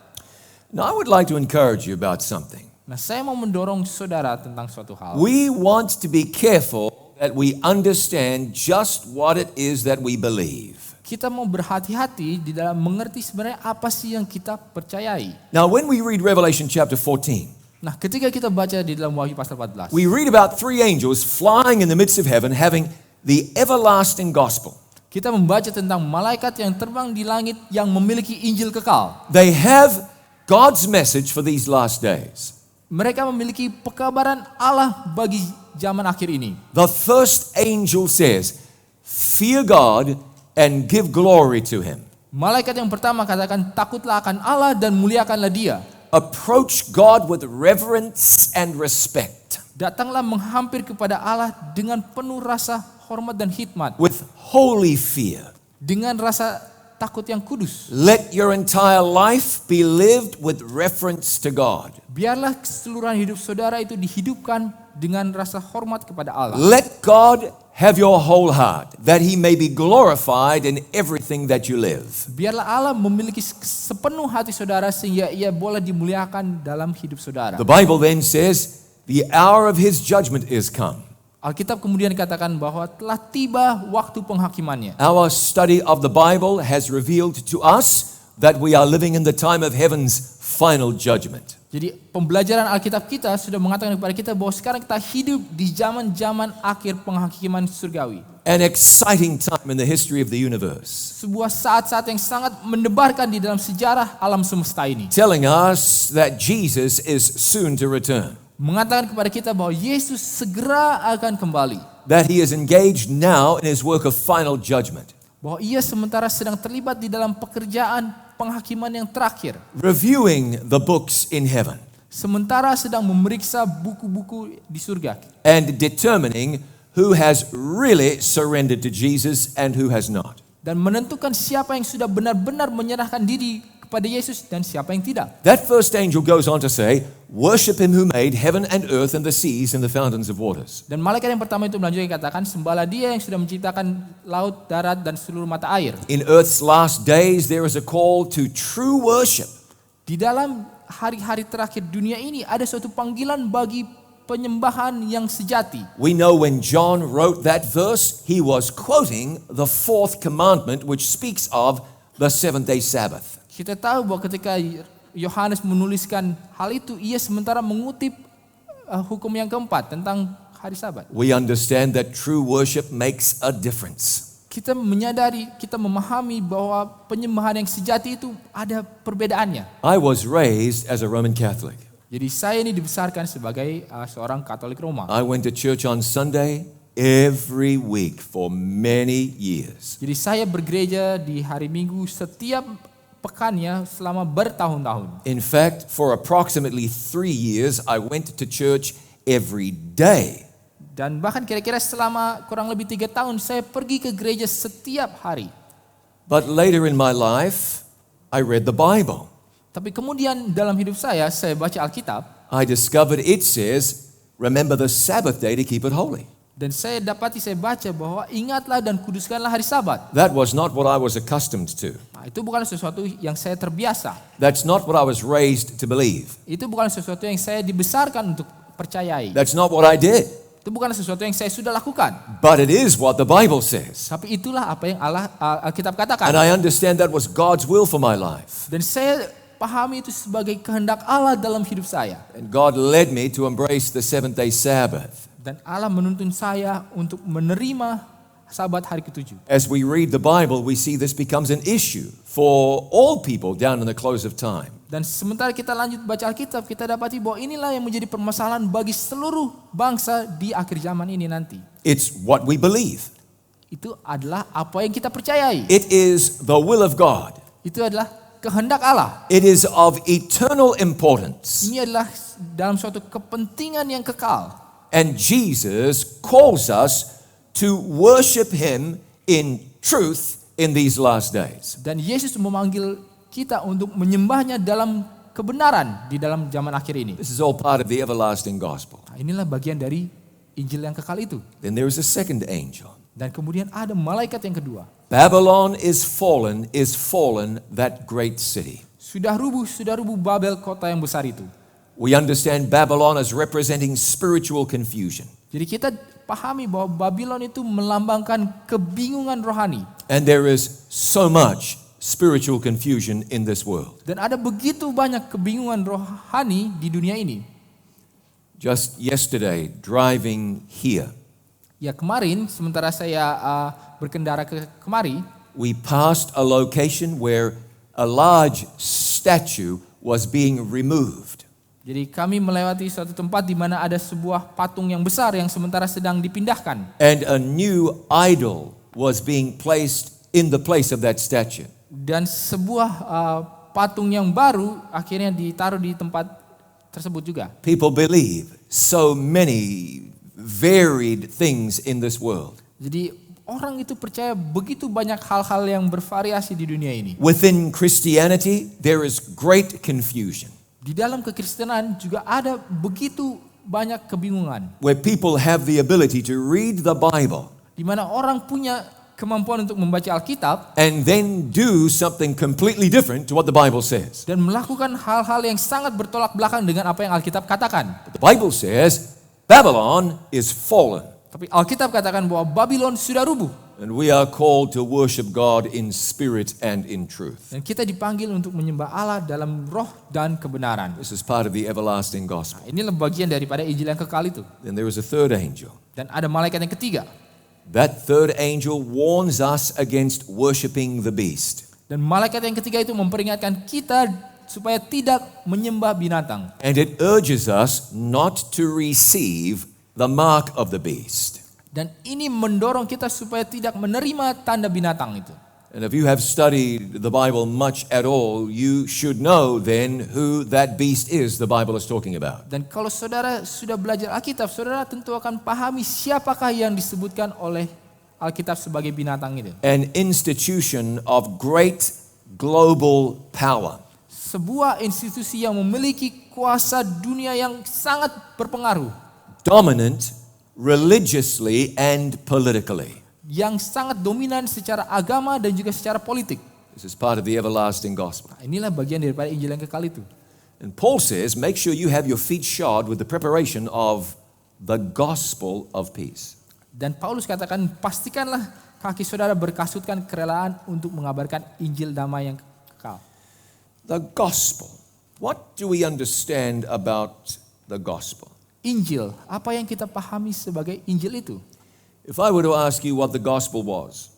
Now I would like to encourage you about something. Nah, saya mau mendorong saudara tentang suatu hal. We want to be careful that we understand just what it is that we believe. Kita mau berhati-hati di dalam mengerti sebenarnya apa sih yang kita percayai. Now when we read Revelation chapter 14, Nah, ketika kita baca di dalam Wahyu pasal 14, we read about three angels flying in the midst of heaven having the everlasting gospel. kita membaca tentang malaikat yang terbang di langit yang memiliki Injil kekal. They have God's message for these last days. Mereka memiliki pekabaran Allah bagi zaman akhir ini. The first angel says, fear God and give glory to him. Malaikat yang pertama katakan, takutlah akan Allah dan muliakanlah Dia. Approach God with reverence and respect, Datanglah menghampir kepada Allah dengan penuh rasa hormat dan khidmat, with holy fear. dengan rasa takut yang kudus. Let your entire life be lived with reference to God. Biarlah keseluruhan hidup saudara itu dihidupkan dengan rasa hormat kepada Allah. Let God have your whole heart, that he may be glorified in everything that you live. Biarlah Allah memiliki sepenuh hati saudara sehingga Ia boleh dimuliakan dalam hidup saudara. The Bible then says, the hour of his judgment is come. Alkitab kemudian katakan bahwa telah tiba waktu penghakimannya. Our study of the Bible has revealed to us that we are living in the time of heaven's final judgment. Jadi pembelajaran Alkitab kita sudah mengatakan kepada kita bahwa sekarang kita hidup di zaman-zaman akhir penghakiman surgawi. An exciting time in the history of the universe, Sebuah saat-saat yang sangat mendebarkan di dalam sejarah alam semesta ini. telling us that Jesus is soon to return, Mengatakan kepada kita bahwa Yesus segera akan kembali. that he is engaged now in his work of final judgment, Bahwa Ia sementara sedang terlibat di dalam pekerjaan penghakiman yang terakhir. reviewing the books in heaven Sementara sedang memeriksa buku-buku di surga. and determining who has really surrendered to Jesus and who has not. Dan menentukan siapa yang sudah benar-benar menyerahkan diri kepada Yesus dan siapa yang tidak. That first angel goes on to say, worship him who made heaven and earth and the seas and the fountains of waters. Dan malaikat yang pertama itu melanjutkan katakan, sembahlah Dia yang sudah menciptakan laut, darat, dan seluruh mata air. In earth's last days, there is a call to true worship. Di dalam hari-hari terakhir dunia ini ada suatu panggilan bagi penyembahan yang sejati. We know when John wrote that verse, he was quoting the fourth commandment, which speaks of the seventh-day Sabbath. Kita tahu bahwa ketika Yohanes menuliskan hal itu, ia sementara mengutip hukum yang keempat tentang hari Sabat. We understand that true worship makes a difference. Kita menyadari, kita memahami bahwa penyembahan yang sejati itu ada perbedaannya. I was raised as a Roman Catholic. Jadi saya ini dibesarkan sebagai seorang Katolik Roma. I went to church on Sunday every week for many years. Jadi saya bergereja di hari Minggu setiap pekannya selama bertahun-tahun. In fact, for approximately 3 years, I went to church every day. Dan bahkan kira-kira selama kurang lebih 3 tahun saya pergi ke gereja setiap hari. But later in my life, I read the Bible. Tapi kemudian dalam hidup saya baca Alkitab. I discovered it says, remember the Sabbath day to keep it holy. Dan saya baca bahwa ingatlah dan kuduskanlah hari Sabat. That was not what I was accustomed to. Nah, itu bukan sesuatu yang saya terbiasa. That's not what I was raised to believe. Itu bukan sesuatu yang saya dibesarkan untuk percayai. That's not what I did. Itu bukan sesuatu yang saya sudah lakukan. But it is what the Bible says. Tapi itulah apa yang Alkitab katakan. And I understand that was God's will for my life. Dan saya pahami itu sebagai kehendak Allah dalam hidup saya. And God led me to embrace the seventh-day Sabbath. Dan Allah menuntun saya untuk menerima Sabat hari ke-7. As we read the Bible, we see this becomes an issue for all people down in the close of time. Dan sementara kita lanjut baca Alkitab, kita dapati bahwa inilah yang menjadi permasalahan bagi seluruh bangsa di akhir zaman ini nanti. It's what we believe. Itu adalah apa yang kita percayai. It is the will of God. Itu adalah kehendak Allah. It is of eternal importance. Ini adalah dalam suatu kepentingan yang kekal. And Jesus calls us to worship Him in truth in these last days. Dan Yesus memanggil kita untuk menyembahnya dalam kebenaran di dalam zaman akhir ini. This is all part of the everlasting gospel. Nah, inilah bagian dari Injil yang kekal itu. Then there is a second angel. Dan kemudian ada malaikat yang kedua. Babylon is fallen, that great city. Sudah rubuh Babel, kota yang besar itu. We understand Babylon as representing spiritual confusion. Jadi kita pahami bahwa Babylon itu melambangkan kebingungan rohani. And there is so much spiritual confusion in this world. Dan ada begitu banyak kebingungan rohani di dunia ini. Just yesterday, driving here, Ya kemarin, sementara saya berkendara kemari, we passed a location where a large statue was being removed. jadi kami melewati suatu tempat di mana ada sebuah patung yang besar yang sementara sedang dipindahkan. And a new idol was being placed in the place of that statue. Dan sebuah patung yang baru akhirnya ditaruh di tempat tersebut juga. People believe so many varied things in this world. Jadi orang itu percaya begitu banyak hal-hal yang bervariasi di dunia ini. Within Christianity, there is great confusion, Di dalam kekristenan juga ada begitu banyak kebingungan. where people have the ability to read the Bible Di mana orang punya kemampuan untuk membaca Alkitab and then do something completely different to what the Bible says. dan melakukan hal-hal yang sangat bertolak belakang dengan apa yang Alkitab katakan. But the Bible says Babylon is fallen, Tapi Alkitab katakan bahwa Babylon sudah rubuh. and we are called to worship God in spirit and in truth. Dan kita dipanggil untuk menyembah Allah dalam roh dan kebenaran. This is part of the everlasting gospel. Inilah bagian daripada Injil yang kekal itu. Then there is a third angel. Dan ada malaikat yang ketiga. That third angel warns us against worshiping the beast. Dan malaikat yang ketiga itu memperingatkan kita supaya tidak menyembah binatang. And it urges us not to receive the mark of the beast. Dan ini mendorong kita supaya tidak menerima tanda binatang itu. And if you have studied the Bible much at all, you should know then who that beast is the Bible is talking about. Dan kalau saudara sudah belajar Alkitab, saudara tentu akan pahami siapakah yang disebutkan oleh Alkitab sebagai binatang itu. An institution of great global power. Sebuah institusi yang memiliki kuasa dunia yang sangat berpengaruh. Dominant religiously and politically. Yang sangat dominan secara agama dan juga secara politik. This is part of the everlasting gospel. Nah, inilah bagian daripada Injil yang kekal itu. And Paul says, make sure you have your feet shod with the preparation of the gospel of peace. Dan Paulus katakan, pastikanlah kaki saudara berkasutkan kerelaan untuk mengabarkan Injil damai yang kekal. The gospel. What do we understand about the gospel? Injil, apa yang kita pahami sebagai Injil itu? If I were to ask you what the gospel was,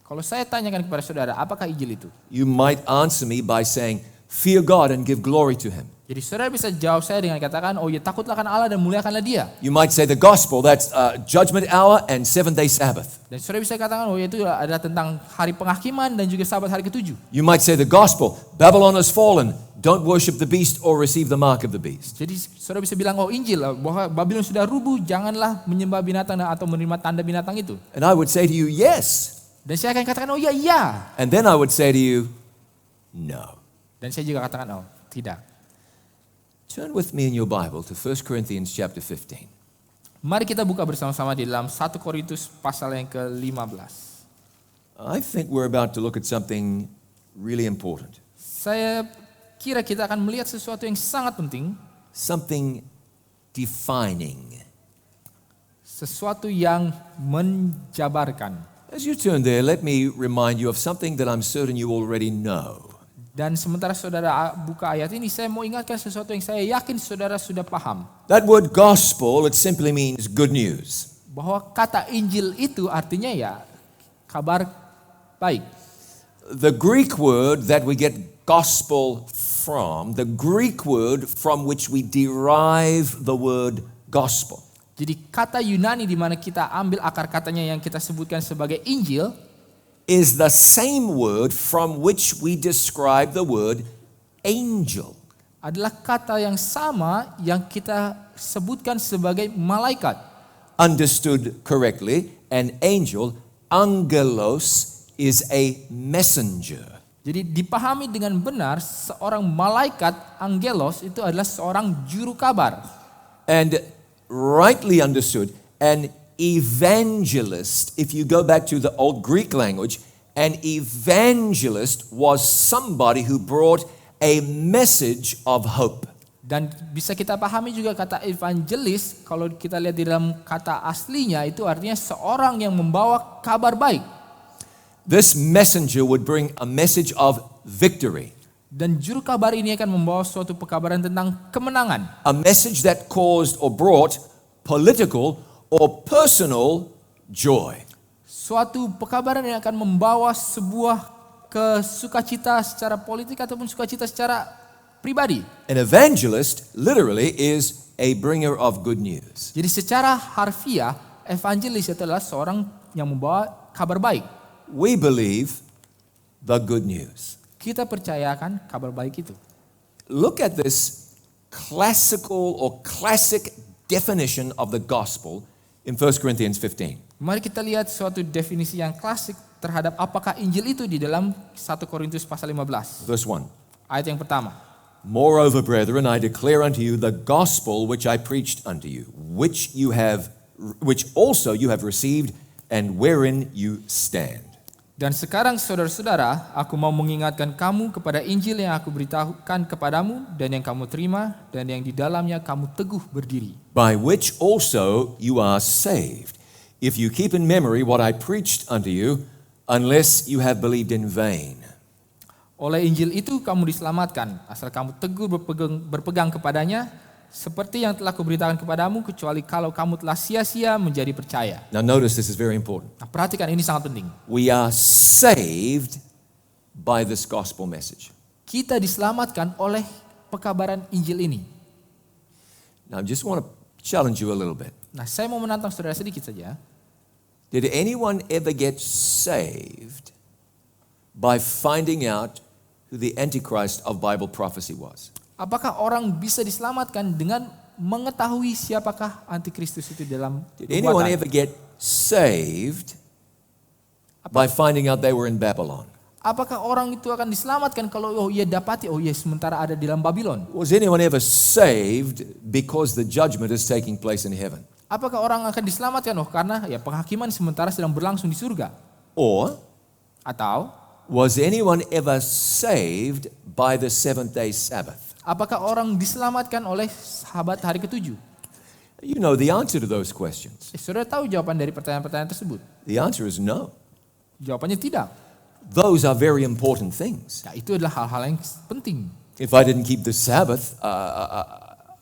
Kalau saya tanyakan kepada saudara, apakah Injil itu? you might answer me by saying, fear God and give glory to Him. Jadi saudara bisa jawab saya dengan katakan, oh ya takutlah akan Allah dan muliakanlah Dia. You might say the gospel, that's judgment hour and seventh-day Sabbath. Dan saudara bisa katakan, oh ya itu adalah tentang hari penghakiman dan juga Sabat hari ke-7. You might say the gospel, Babylon has fallen, don't worship the beast or receive the mark of the beast. Jadi saudara bisa bilang, oh Injil bahwa Babylon sudah rubuh, janganlah menyembah binatang atau menerima tanda binatang itu. And I would say to you, yes. Dan saya akan katakan, oh iya. And then I would say to you, no. Dan saya juga katakan, oh tidak. Turn with me in your Bible to 1 Corinthians chapter 15. Mari kita buka bersama-sama di dalam 1 Korintus pasal yang ke-15. I think we're about to look at something really important. Saya kira kita akan melihat sesuatu yang sangat penting, Something defining. sesuatu yang menjabarkan. As you turn there, let me remind you of something that I'm certain you already know. Dan sementara saudara buka ayat ini, saya mau ingatkan sesuatu yang saya yakin saudara sudah paham. That word gospel, it simply means good news. Bahwa kata Injil itu artinya ya kabar baik. The Greek word that we get gospel from, the Greek word from which we derive the word gospel, Jadi kata Yunani di mana kita ambil akar katanya yang kita sebutkan sebagai Injil, is the same word from which we describe the word angel. adalah kata yang sama yang kita sebutkan sebagai malaikat. Understood correctly, an angel, angelos, is a messenger. Jadi dipahami dengan benar, seorang malaikat, angelos, itu adalah seorang juru kabar. And rightly understood, an evangelist, if you go back to the old Greek language, an evangelist was somebody who brought a message of hope. Dan bisa kita pahami juga kata evangelis, kalau kita lihat di dalam kata aslinya itu artinya seorang yang membawa kabar baik. This messenger would bring a message of victory, Dan juru kabar ini akan membawa suatu pekabaran tentang kemenangan. a message that caused or brought political or personal joy. Suatu pekabaran yang akan membawa sebuah sukacita secara politik ataupun sukacita secara pribadi. An evangelist literally is a bringer of good news. Jadi secara harfiah, evangelis itu adalah seorang yang membawa kabar baik. We believe the good news. Kita percayakan kabar baik itu. Look at this classical or classic definition of the gospel in 1 Corinthians 15. Mari kita lihat suatu definisi yang klasik terhadap apakah Injil itu di dalam 1 Korintus pasal 15. Verse 1. Ayat yang pertama. Moreover, brethren, I declare unto you the gospel which I preached unto you, which also you have received, and wherein you stand. Dan sekarang saudara-saudara, aku mau mengingatkan kamu kepada Injil yang aku beritahukan kepadamu dan yang kamu terima dan yang di dalamnya kamu teguh berdiri. By which also you are saved, if you keep in memory what I preached unto you, unless you have believed in vain. Oleh Injil itu kamu diselamatkan, asal kamu teguh berpegang kepadanya, seperti yang telah kuberitakan kepadamu, kecuali kalau kamu telah sia-sia menjadi percaya. Now notice this is very important. Nah, perhatikan ini sangat penting. We are saved by this gospel message. Kita diselamatkan oleh pekabaran Injil ini. Now I just want to challenge you a little bit. Nah, saya mau menantang saudara sedikit saja. Did anyone ever get saved by finding out who the Antichrist of Bible prophecy was? Apakah orang bisa diselamatkan dengan mengetahui siapakah antikristus itu dalam Did anyone nubuatan? ever get saved by finding out they were in Babylon? Apakah orang itu akan diselamatkan kalau ia dapati sementara ada di dalam Babylon? Was anyone ever saved because the judgment is taking place in heaven? Apakah orang akan diselamatkan karena penghakiman sementara sedang berlangsung di surga? Or Atau was anyone ever saved by the seventh-day Sabbath? apakah orang diselamatkan oleh sahabat hari ke-7? You know the answer to those questions. Saudara tahu jawaban dari pertanyaan-pertanyaan tersebut? The answer is no. Jawabannya tidak. Those are very important things. Nah, itu adalah hal-hal yang penting. If I didn't keep the Sabbath,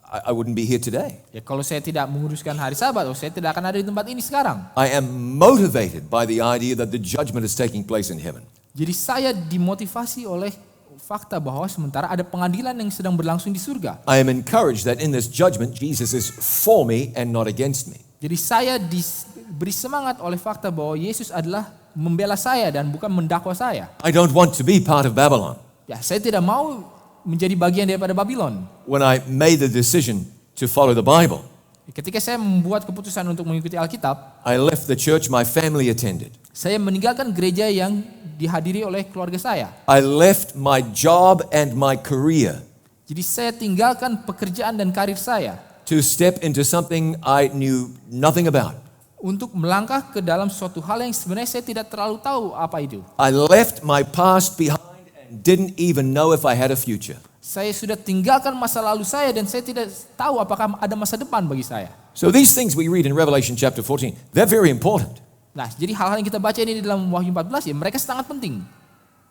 I wouldn't be here today. Ya, kalau saya tidak menguruskan hari Sabat, saya tidak akan ada di tempat ini sekarang. I am motivated by the idea that the judgment is taking place in heaven. Jadi saya dimotivasi oleh fakta bahwa sementara ada pengadilan yang sedang berlangsung di surga. I am encouraged that in this judgment, Jesus is for me and not against me. Jadi saya diberi semangat oleh fakta bahwa Yesus adalah membela saya dan bukan mendakwa saya. I don't want to be part of Babylon. Ya, saya tidak mau menjadi bagian daripada Babylon. When I made the decision to follow the Bible, Ketika saya membuat keputusan untuk mengikuti Alkitab, I left the church my family attended. saya meninggalkan gereja yang dihadiri oleh keluarga saya. I left my job and my career Jadi saya tinggalkan pekerjaan dan karir saya to step into something I knew nothing about. untuk melangkah ke dalam suatu hal yang sebenarnya saya tidak terlalu tahu apa itu. I left my past behind and didn't even know if I had a future. Saya sudah tinggalkan masa lalu saya dan saya tidak tahu apakah ada masa depan bagi saya. So these things we read in Revelation chapter 14, they're very important, Nah, jadi hal-hal yang kita baca ini di dalam Wahyu 14 ya mereka sangat penting.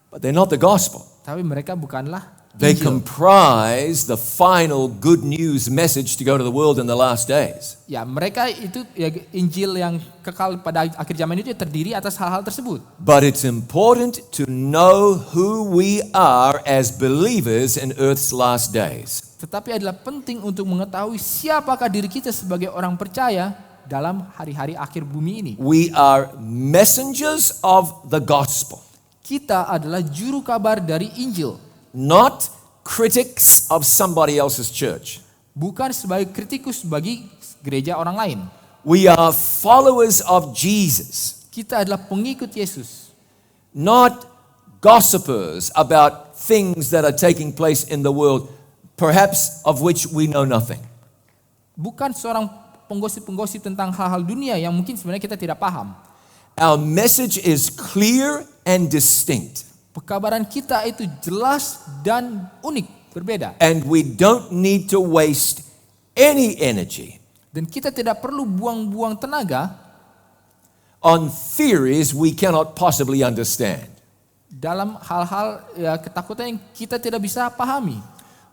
but they're not the gospel. Tapi mereka bukanlah They Injil. comprise the final good news message to go to the world in the last days. Ya, mereka itu ya, Injil yang kekal pada akhir zaman itu ya, terdiri atas hal-hal tersebut. But it's important to know who we are as believers in earth's last days. Tetapi adalah penting untuk mengetahui siapakah diri kita sebagai orang percaya dalam hari-hari akhir bumi ini. We are messengers of the gospel, Kita adalah juru kabar dari Injil, not critics of somebody else's church. bukan sebagai kritikus bagi gereja orang lain. We are followers of Jesus, Kita adalah pengikut Yesus, not gossipers about things that are taking place in the world, perhaps of which we know nothing. bukan seorang penggosip-penggosip tentang hal-hal dunia yang mungkin sebenarnya kita tidak paham. Our message is clear and distinct, Pekabaran kita itu jelas dan unik, berbeda. and we don't need to waste any energy Dan kita tidak perlu buang-buang tenaga on theories we cannot possibly understand. dalam hal-hal ya, ketakutan yang kita tidak bisa pahami.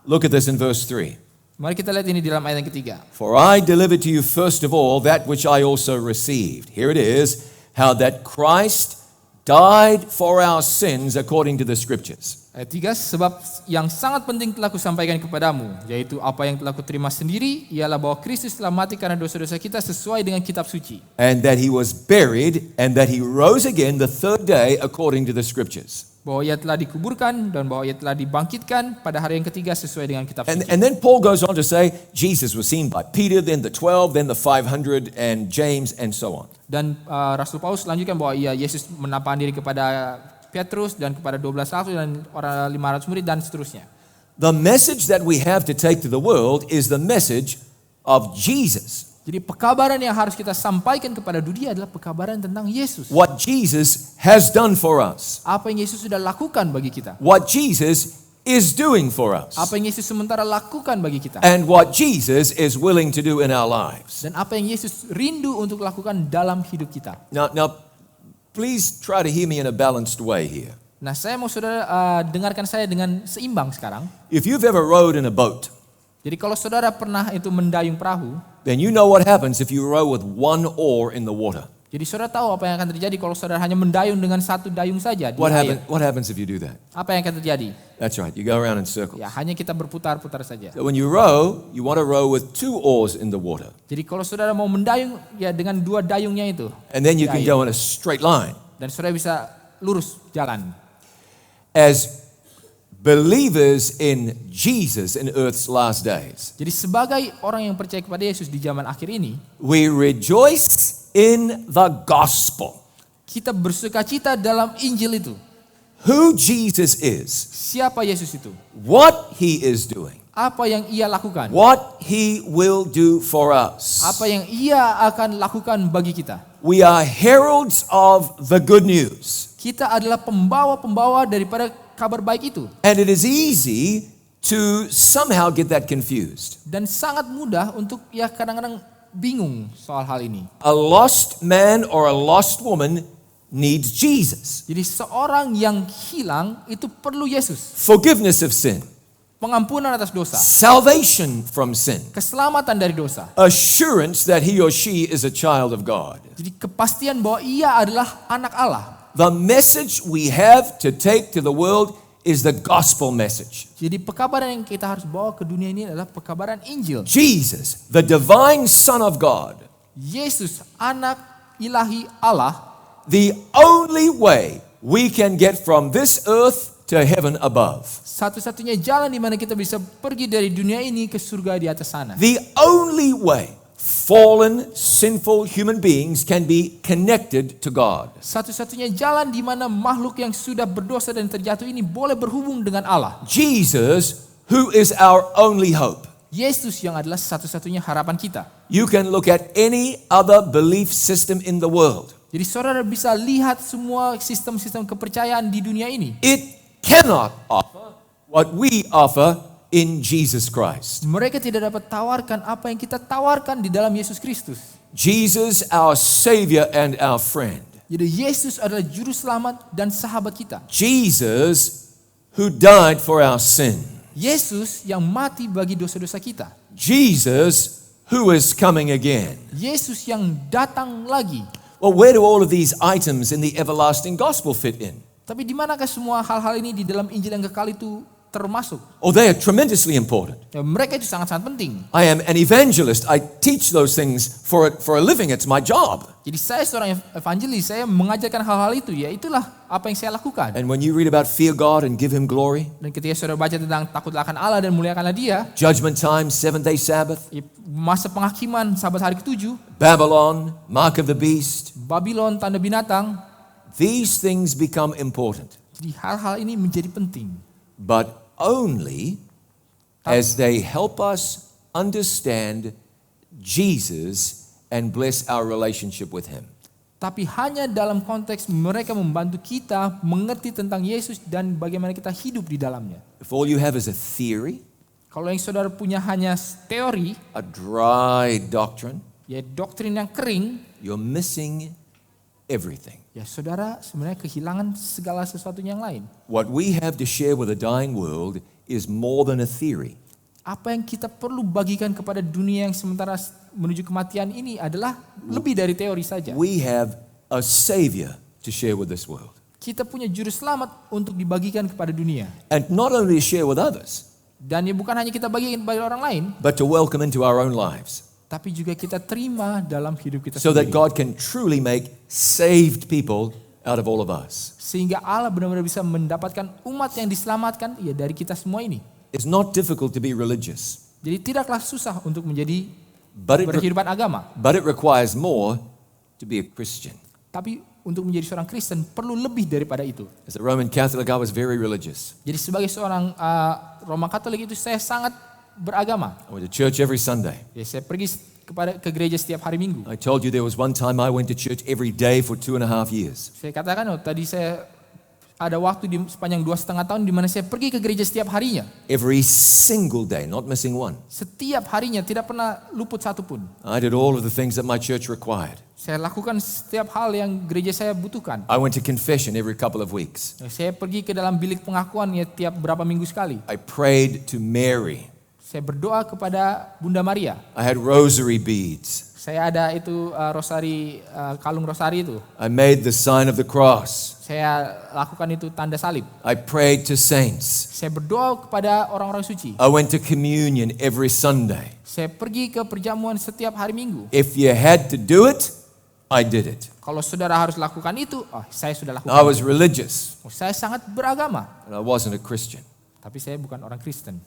Look at this in verse 3. Mari kita lihat ini di dalam ayat yang ketiga. For I delivered to you first of all that which I also received. Here it is, how that Christ died for our sins according to the scriptures. Ayat 3, sebab yang sangat penting telah kusampaikan kepadamu, yaitu apa yang telah kuterima sendiri, ialah bahwa Kristus telah mati karena dosa-dosa kita sesuai dengan kitab suci. And that he was buried, and that he rose again the third day according to the scriptures. Bahwa ia telah dikuburkan dan bahwa ia telah dibangkitkan pada hari yang ketiga sesuai dengan kitab suci. And then Paul goes on to say, Jesus was seen by Peter, then the 12, then the 500, and James, and so on. Dan Rasul Paulus lanjutkan bahwa Yesus menampakkan diri kepada Petrus dan kepada 12 rasul dan orang 500 murid dan seterusnya. The message that we have to take to the world is the message of Jesus. Jadi pekabaran yang harus kita sampaikan kepada dunia adalah pekabaran tentang Yesus. What Jesus has done for us. Apa yang Yesus sudah lakukan bagi kita. What Jesus is doing for us. Apa yang Yesus sementara lakukan bagi kita. And what Jesus is willing to do in our lives. Dan apa yang Yesus rindu untuk lakukan dalam hidup kita. Now, please try to hear me in a balanced way here. Nah, saya mau saudara dengarkan saya dengan seimbang sekarang. If you've ever rowed in a boat, Jadi kalau saudara pernah itu mendayung perahu, then you know what happens if you row with one oar in the water. jadi saudara tahu apa yang akan terjadi kalau saudara hanya mendayung dengan satu dayung saja di air. What happens if you do that? Apa yang akan terjadi? That's right, you go around in circles. Ya, hanya kita berputar-putar saja. So when you row, you want to row with two oars in the water. Jadi kalau saudara mau mendayung ya dengan dua dayungnya itu. And then you di can air. go in a straight line. Dan saudara bisa lurus jalan. As believers in Jesus in earth's last days, Jadi sebagai orang yang percaya kepada Yesus di zaman akhir ini, we rejoice in the gospel. kita bersukacita dalam Injil itu. Who Jesus is, Siapa Yesus itu? what he is doing, Apa yang ia lakukan? what he will do for us. Apa yang ia akan lakukan bagi kita? We are heralds of the good news. Kita adalah pembawa-pembawa daripada kabar baik itu. And it is easy to somehow get that confused. Dan sangat mudah untuk ya kadang-kadang bingung soal hal ini. A lost man or a lost woman needs Jesus. Jadi seorang yang hilang itu perlu Yesus. Forgiveness of sin, Pengampunan atas dosa. salvation from sin, Keselamatan dari dosa. assurance that he or she is a child of God. Jadi kepastian bahwa ia adalah anak Allah. The message we have to take to the world is the gospel message. Jadi pekabaran yang kita harus bawa ke dunia ini adalah pekabaran Injil. Jesus, the divine Son of God, Yesus, anak ilahi Allah, the only way we can get from this earth to heaven above. Satu-satunya jalan di mana kita bisa pergi dari dunia ini ke surga di atas sana. The only way fallen, sinful human beings can be connected to God. Satu-satunya jalan di mana makhluk yang sudah berdosa dan terjatuh ini boleh berhubung dengan Allah. Jesus, who is our only hope. Yesus yang adalah satu-satunya harapan kita. You can look at any other belief system in the world. Jadi saudara bisa lihat semua sistem-sistem kepercayaan di dunia ini. It cannot offer what we offer in Jesus Christ. Mereka tidak dapat tawarkan apa yang kita tawarkan di dalam Yesus Kristus. Jesus, our Savior and our friend. Jadi Yesus adalah juru selamat dan sahabat kita. Jesus, who died for our sin. Yesus yang mati bagi dosa-dosa kita. Jesus, who is coming again. Yesus yang datang lagi. Well, where do all of these items in the everlasting gospel fit in? Tapi di manakah semua hal-hal ini di dalam Injil yang kekal itu termasuk? Oh, they are tremendously important. Ya, mereka itu sangat-sangat penting. I am an evangelist. I teach those things for a living. It's my job. Jadi saya seorang evangelis, saya mengajarkan hal-hal itu, ya itulah apa yang saya lakukan. And when you read about fear God and give Him glory, Dan ketika saudara baca tentang takutlah akan Allah dan muliakanlah Dia, judgment time, 7-day Sabbath, ya, masa penghakiman sabat hari ke-7, Babylon, mark of the beast, Babylon tanda binatang, these things become important. jadi hal-hal ini menjadi penting. But only as they help us understand Jesus and bless our relationship with Him. Tapi hanya dalam konteks mereka membantu kita mengerti tentang Yesus dan bagaimana kita hidup di dalamnya. If all you have is a theory, Kalau yang saudara punya hanya teori, a dry doctrine, ya doktrin yang kering, you're missing everything. ya saudara sebenarnya kehilangan segala sesuatunya yang lain. What we have to share with a dying world is more than a theory. Apa yang kita perlu bagikan kepada dunia yang sementara menuju kematian ini adalah lebih dari teori saja. We have a Savior to share with this world. Kita punya juru selamat untuk dibagikan kepada dunia. And not only to share with others, Dan ya bukan hanya kita bagikan kepada orang lain, but to welcome into our own lives. tapi juga kita terima dalam hidup kita So that sendiri. God can truly make saved people out of all of us. Sehingga Allah benar-benar bisa mendapatkan umat yang diselamatkan ya dari kita semua ini. It's not difficult to be religious, Jadi tidaklah susah untuk menjadi but it berkehidupan agama. requires more to be a Christian. Tapi untuk menjadi seorang Kristen perlu lebih daripada itu. As a Roman Catholic, I was very religious. Jadi sebagai seorang Roma Katolik itu saya sangat beragama. I went to church every Sunday. Ya, saya pergi ke gereja setiap hari Minggu. I told you there was one time I went to church every day for 2.5 years. Saya katakan tadi saya ada waktu di sepanjang 2,5 tahun di mana saya pergi ke gereja setiap harinya. Every single day, not missing one. Setiap harinya tidak pernah luput satu pun. I did all of the things that my church required. Saya lakukan setiap hal yang gereja saya butuhkan. I went to confession every couple of weeks. Saya pergi ke dalam bilik pengakuan ya tiap berapa minggu sekali. I prayed to Mary. Saya berdoa kepada Bunda Maria. I had rosary beads. Saya ada itu kalung rosari itu. I made the sign of the cross. Saya lakukan itu tanda salib. I prayed to saints. Saya berdoa kepada orang-orang suci. I went to communion every Sunday. Saya pergi ke perjamuan setiap hari Minggu. If you had to do it, I did it. Kalau saudara harus lakukan itu, saya sudah lakukan. I was religious, Saya sangat beragama, but I wasn't a Christian. tapi saya bukan orang Kristen.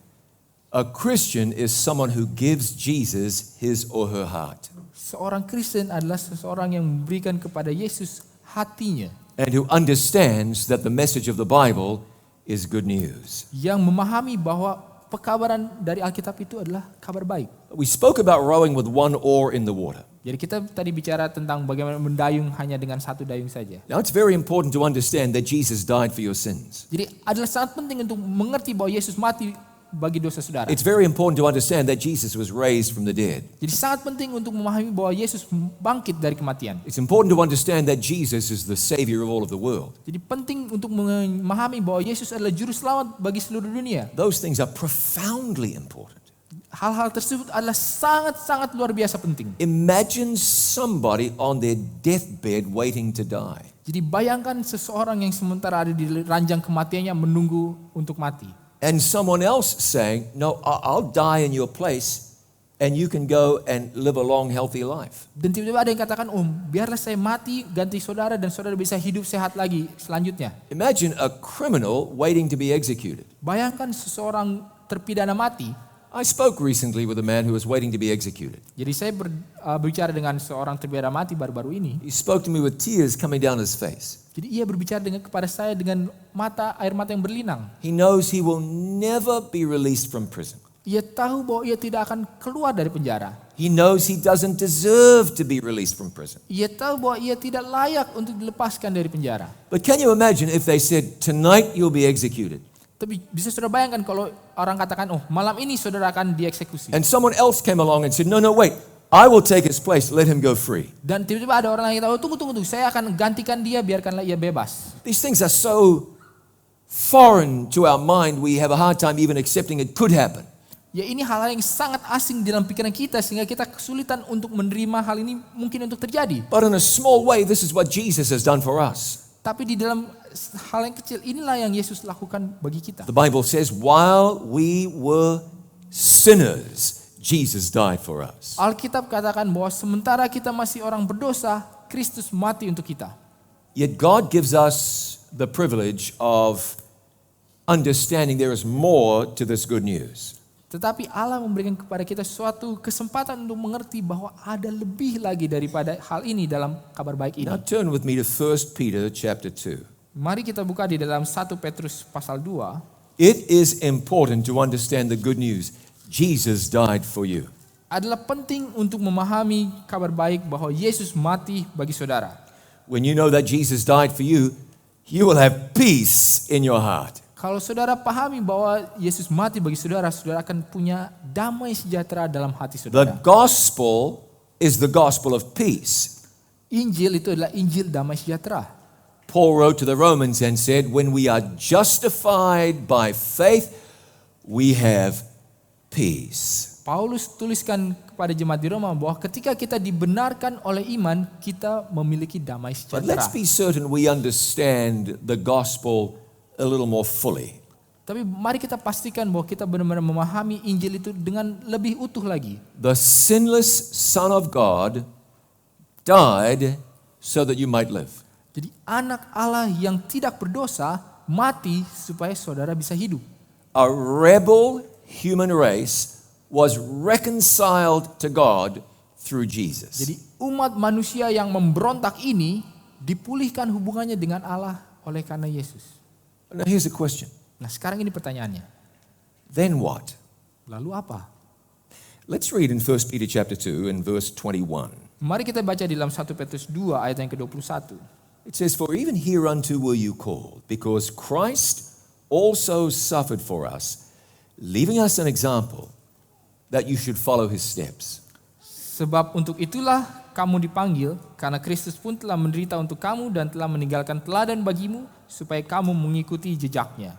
A Christian is someone who gives Jesus his or her heart Seorang Kristen adalah seseorang yang memberikan kepada Yesus hatinya, and who understands that the message of the Bible is good news. yang memahami bahwa pekabaran dari Alkitab itu adalah kabar baik. We spoke about rowing with one oar in the water. Jadi kita tadi bicara tentang bagaimana mendayung hanya dengan satu dayung saja. Now it's very important to understand that Jesus died for your sins. Jadi adalah sangat penting untuk mengerti bahwa Yesus mati bagi dosa saudara. It's very important to understand that Jesus was raised from the dead. Jadi sangat penting untuk memahami bahwa Yesus bangkit dari kematian. It's important to understand that Jesus is the Savior of all of the world. Jadi penting untuk memahami bahwa Yesus adalah juru selamat bagi seluruh dunia. Those things are profoundly important. Hal-hal tersebut adalah sangat-sangat luar biasa penting. Imagine somebody on their deathbed waiting to die. Jadi bayangkan seseorang yang sementara ada di ranjang kematiannya menunggu untuk mati. And someone else saying, no, I'll die in your place and you can go and live a long, healthy life. Dan tiba-tiba ada yang katakan, biarlah saya mati ganti saudara dan saudara bisa hidup sehat lagi selanjutnya. Imagine a criminal waiting to be executed. Bayangkan seseorang terpidana mati. I spoke recently with a man who was waiting to be executed. Jadi saya berbicara dengan seorang terpidana mati baru-baru ini. He spoke to me with tears coming down his face. Jadi ia berbicara kepada saya dengan air mata yang berlinang. He knows he will never be released from prison. Ia tahu bahwa ia tidak akan keluar dari penjara. He knows he doesn't deserve to be released from prison. Ia tahu bahwa ia tidak layak untuk dilepaskan dari penjara. But can you imagine if they said, tonight you'll be executed? Tapi bisa saudara bayangkan kalau orang katakan, malam ini saudara akan dieksekusi. And someone else came along and said, no, wait, I will take his place, let him go free. Dan tiba-tiba ada orang yang tahu, tunggu, saya akan gantikan dia, biarkanlah ia bebas. These things are so foreign to our mind, we have a hard time even accepting it could happen. Ya ini hal-hal yang sangat asing dalam pikiran kita sehingga kita kesulitan untuk menerima hal ini mungkin untuk terjadi. But in a small way, this is what Jesus has done for us. Tapi di dalam hal yang kecil inilah yang Yesus lakukan bagi kita. The Bible says, while we were sinners, Jesus died for us. Alkitab katakan bahwa sementara kita masih orang berdosa, Kristus mati untuk kita. Yet God gives us the privilege of understanding there is more to this good news. Tetapi Allah memberikan kepada kita suatu kesempatan untuk mengerti bahwa ada lebih lagi daripada hal ini dalam kabar baik ini. Now turn with me to 1 Peter chapter 2. Mari kita buka di dalam 1 Petrus pasal 2. It is important to understand the good news. Jesus died for you. Adalah penting untuk memahami kabar baik bahwa Yesus mati bagi saudara. When you know that Jesus died for you, you will have peace in your heart. Kalau saudara pahami bahwa Yesus mati bagi saudara, saudara akan punya damai sejahtera dalam hati The saudara. gospel is the gospel of peace. Injil itu adalah Injil damai sejahtera. Paul wrote to the Romans and said, when we are justified by faith, we have peace. Paulus tuliskan kepada jemaat di Roma bahwa ketika kita dibenarkan oleh iman, kita memiliki damai But let's sejahtera. be certain we understand the gospel a little more fully. Tapi mari kita pastikan bahwa kita benar-benar memahami Injil itu dengan lebih utuh lagi. The sinless Son of God died so that you might live. Jadi anak Allah yang tidak berdosa mati supaya saudara bisa hidup. A rebel human race was reconciled to God through Jesus. Jadi umat manusia yang memberontak ini dipulihkan hubungannya dengan Allah oleh karena Yesus. Now here's a question. Nah sekarang ini pertanyaannya. Then what? Lalu apa? Let's read in 1 Peter chapter 2 and verse 21. Mari kita baca di dalam 1 Petrus 2 ayat yang ke-21. It says, for even hereunto were you called, because Christ also suffered for us, leaving us an example that you should follow his steps. Sebab untuk itulah kamu dipanggil, karena Kristus pun telah menderita untuk kamu dan telah meninggalkan teladan bagimu, supaya kamu mengikuti jejaknya.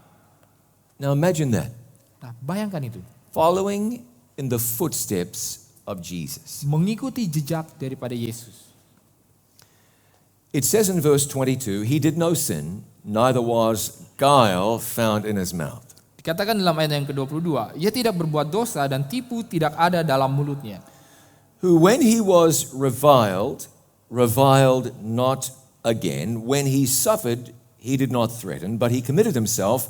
Now imagine that. Nah, bayangkan itu. Following in the footsteps of Jesus. Mengikuti jejak daripada Yesus. It says in verse 22, he did no sin, neither was guile found in his mouth. Dikatakan dalam ayat yang ke-22, ia tidak berbuat dosa dan tipu tidak ada dalam mulutnya. Who when he was reviled not again. When he suffered, he did not threaten, but he committed himself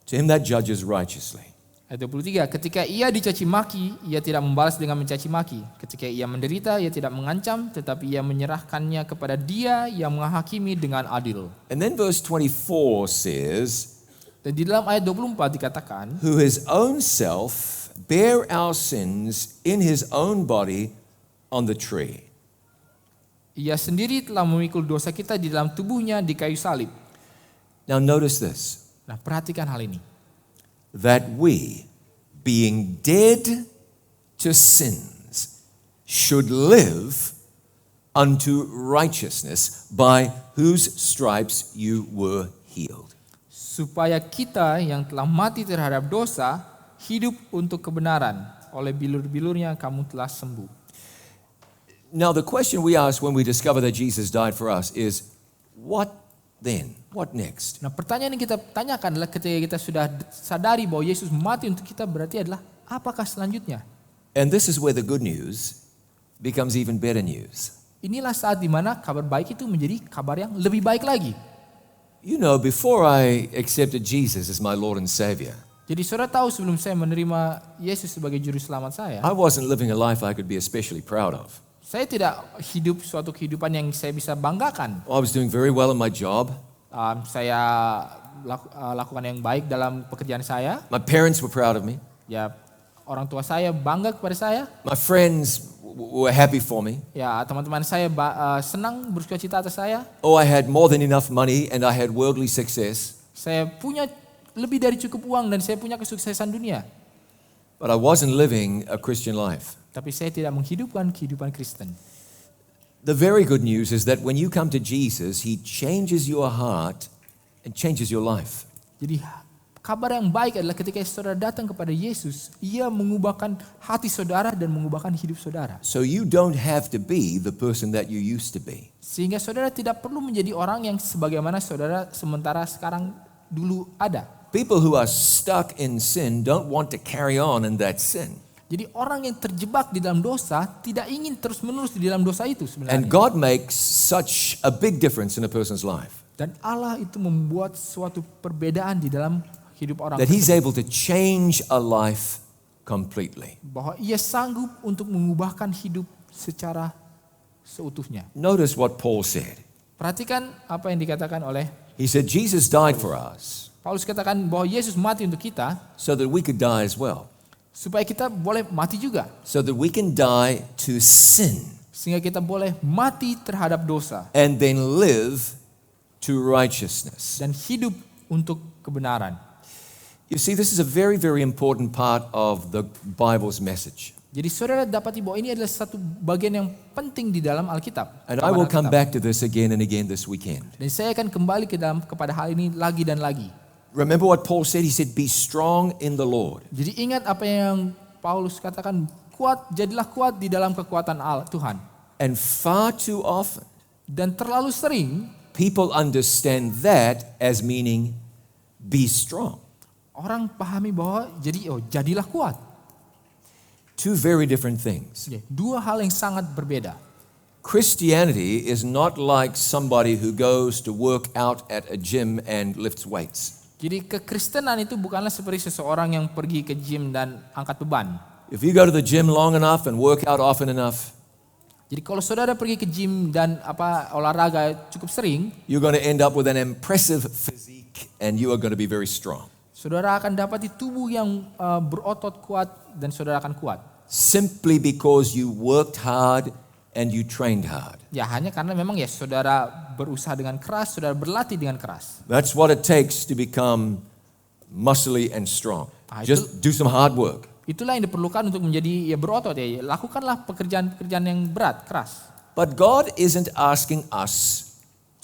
to him that judges righteously. Ayat 23, ketika ia dicaci maki, ia tidak membalas dengan mencaci maki. Ketika ia menderita, ia tidak mengancam, tetapi ia menyerahkannya kepada dia yang menghakimi dengan adil. And then verse 24 says, Dan di dalam ayat 24 dikatakan, who his own self bare our sins in his own body on the tree. ia sendiri telah memikul dosa kita di dalam tubuhnya di kayu salib. Now notice this, Nah, perhatikan hal ini. that we, being dead to sins, should live unto righteousness, by whose stripes you were healed. Supaya kita yang telah mati terhadap dosa, hidup untuk kebenaran. Oleh bilur-bilurnya kamu telah sembuh. Now the question we ask when we discover that Jesus died for us is, what then? What next? Nah, pertanyaan yang kita tanyakan adalah ketika kita sudah sadari bahwa Yesus mati untuk kita, berarti adalah apakah selanjutnya? And this is where the good news becomes even better news. Inilah saat dimana kabar baik itu menjadi kabar yang lebih baik lagi. You know, before I accepted Jesus as my Lord and Savior, Jadi saudara tahu sebelum saya menerima Yesus sebagai juru selamat saya, I wasn't living a life I could be especially proud of. saya tidak hidup suatu kehidupan yang saya bisa banggakan. I was doing very well in my job. Saya lakukan yang baik dalam pekerjaan saya. My parents were proud of me. Ya, orang tua saya bangga kepada saya. My friends were happy for me. Ya, teman-teman saya senang bersukacita atas saya. Oh, I had more than enough money and I had worldly success. Saya punya lebih dari cukup uang dan saya punya kesuksesan dunia. But I wasn't living a Christian life. Tapi saya tidak menghidupkan kehidupan Kristen. The very good news is that when you come to Jesus, He changes your heart and changes your life. Jadi kabar yang baik adalah ketika saudara datang kepada Yesus, Ia mengubahkan hati saudara dan mengubahkan hidup saudara. So you don't have to be the person that you used to be. Sehingga saudara tidak perlu menjadi orang yang sebagaimana saudara sementara sekarang dulu ada. People who are stuck in sin don't want to carry on in that sin. Jadi orang yang terjebak di dalam dosa tidak ingin terus-menerus di dalam dosa itu sebenarnya. And God makes such a big difference in a person's life Dan Allah itu membuat suatu perbedaan di dalam hidup orang that He's tersebut. able to change a life completely. Bahwa Ia sanggup untuk mengubahkan hidup secara seutuhnya. Notice what Paul said. Perhatikan apa yang dikatakan oleh He said, Jesus died for us Paulus, katakan bahwa Yesus mati untuk kita so that we could die as well. supaya kita boleh mati juga. So that we can die to sin Sehingga kita boleh mati terhadap dosa and then live to righteousness. dan hidup untuk kebenaran. You see, this is a very, very important part of the Bible's message. Jadi saudara dapati bahwa ini adalah satu bagian yang penting di dalam Alkitab. And I will come back to this again and again this weekend. Dan saya akan kembali kepada hal ini lagi dan lagi. Remember what Paul said? He said, be strong in the Lord. Jadi ingat apa yang Paulus katakan, jadilah kuat di dalam kekuatan Allah, Tuhan. And far too often, Dan terlalu sering people understand that as meaning be strong. orang pahami bahwa jadilah kuat. Two very different things. Dua hal yang sangat berbeda. Christianity is not like somebody who goes to work out at a gym and lifts weights. Jadi kekristenan itu bukanlah seperti seseorang yang pergi ke gym dan angkat beban. If you go to the gym long enough and work out often enough, Jadi kalau saudara pergi ke gym dan olahraga cukup sering, you're going to end up with an impressive physique and you are going to be very strong. saudara akan dapati tubuh yang berotot kuat dan saudara akan kuat. Simply because you worked hard and you trained hard. Ya hanya karena memang saudara berusaha dengan keras, saudara berlatih dengan keras. That's what it takes to become muscly and strong. Just do some hard work. Itulah yang diperlukan untuk menjadi berotot Lakukanlah pekerjaan-pekerjaan yang berat, keras. But God isn't asking us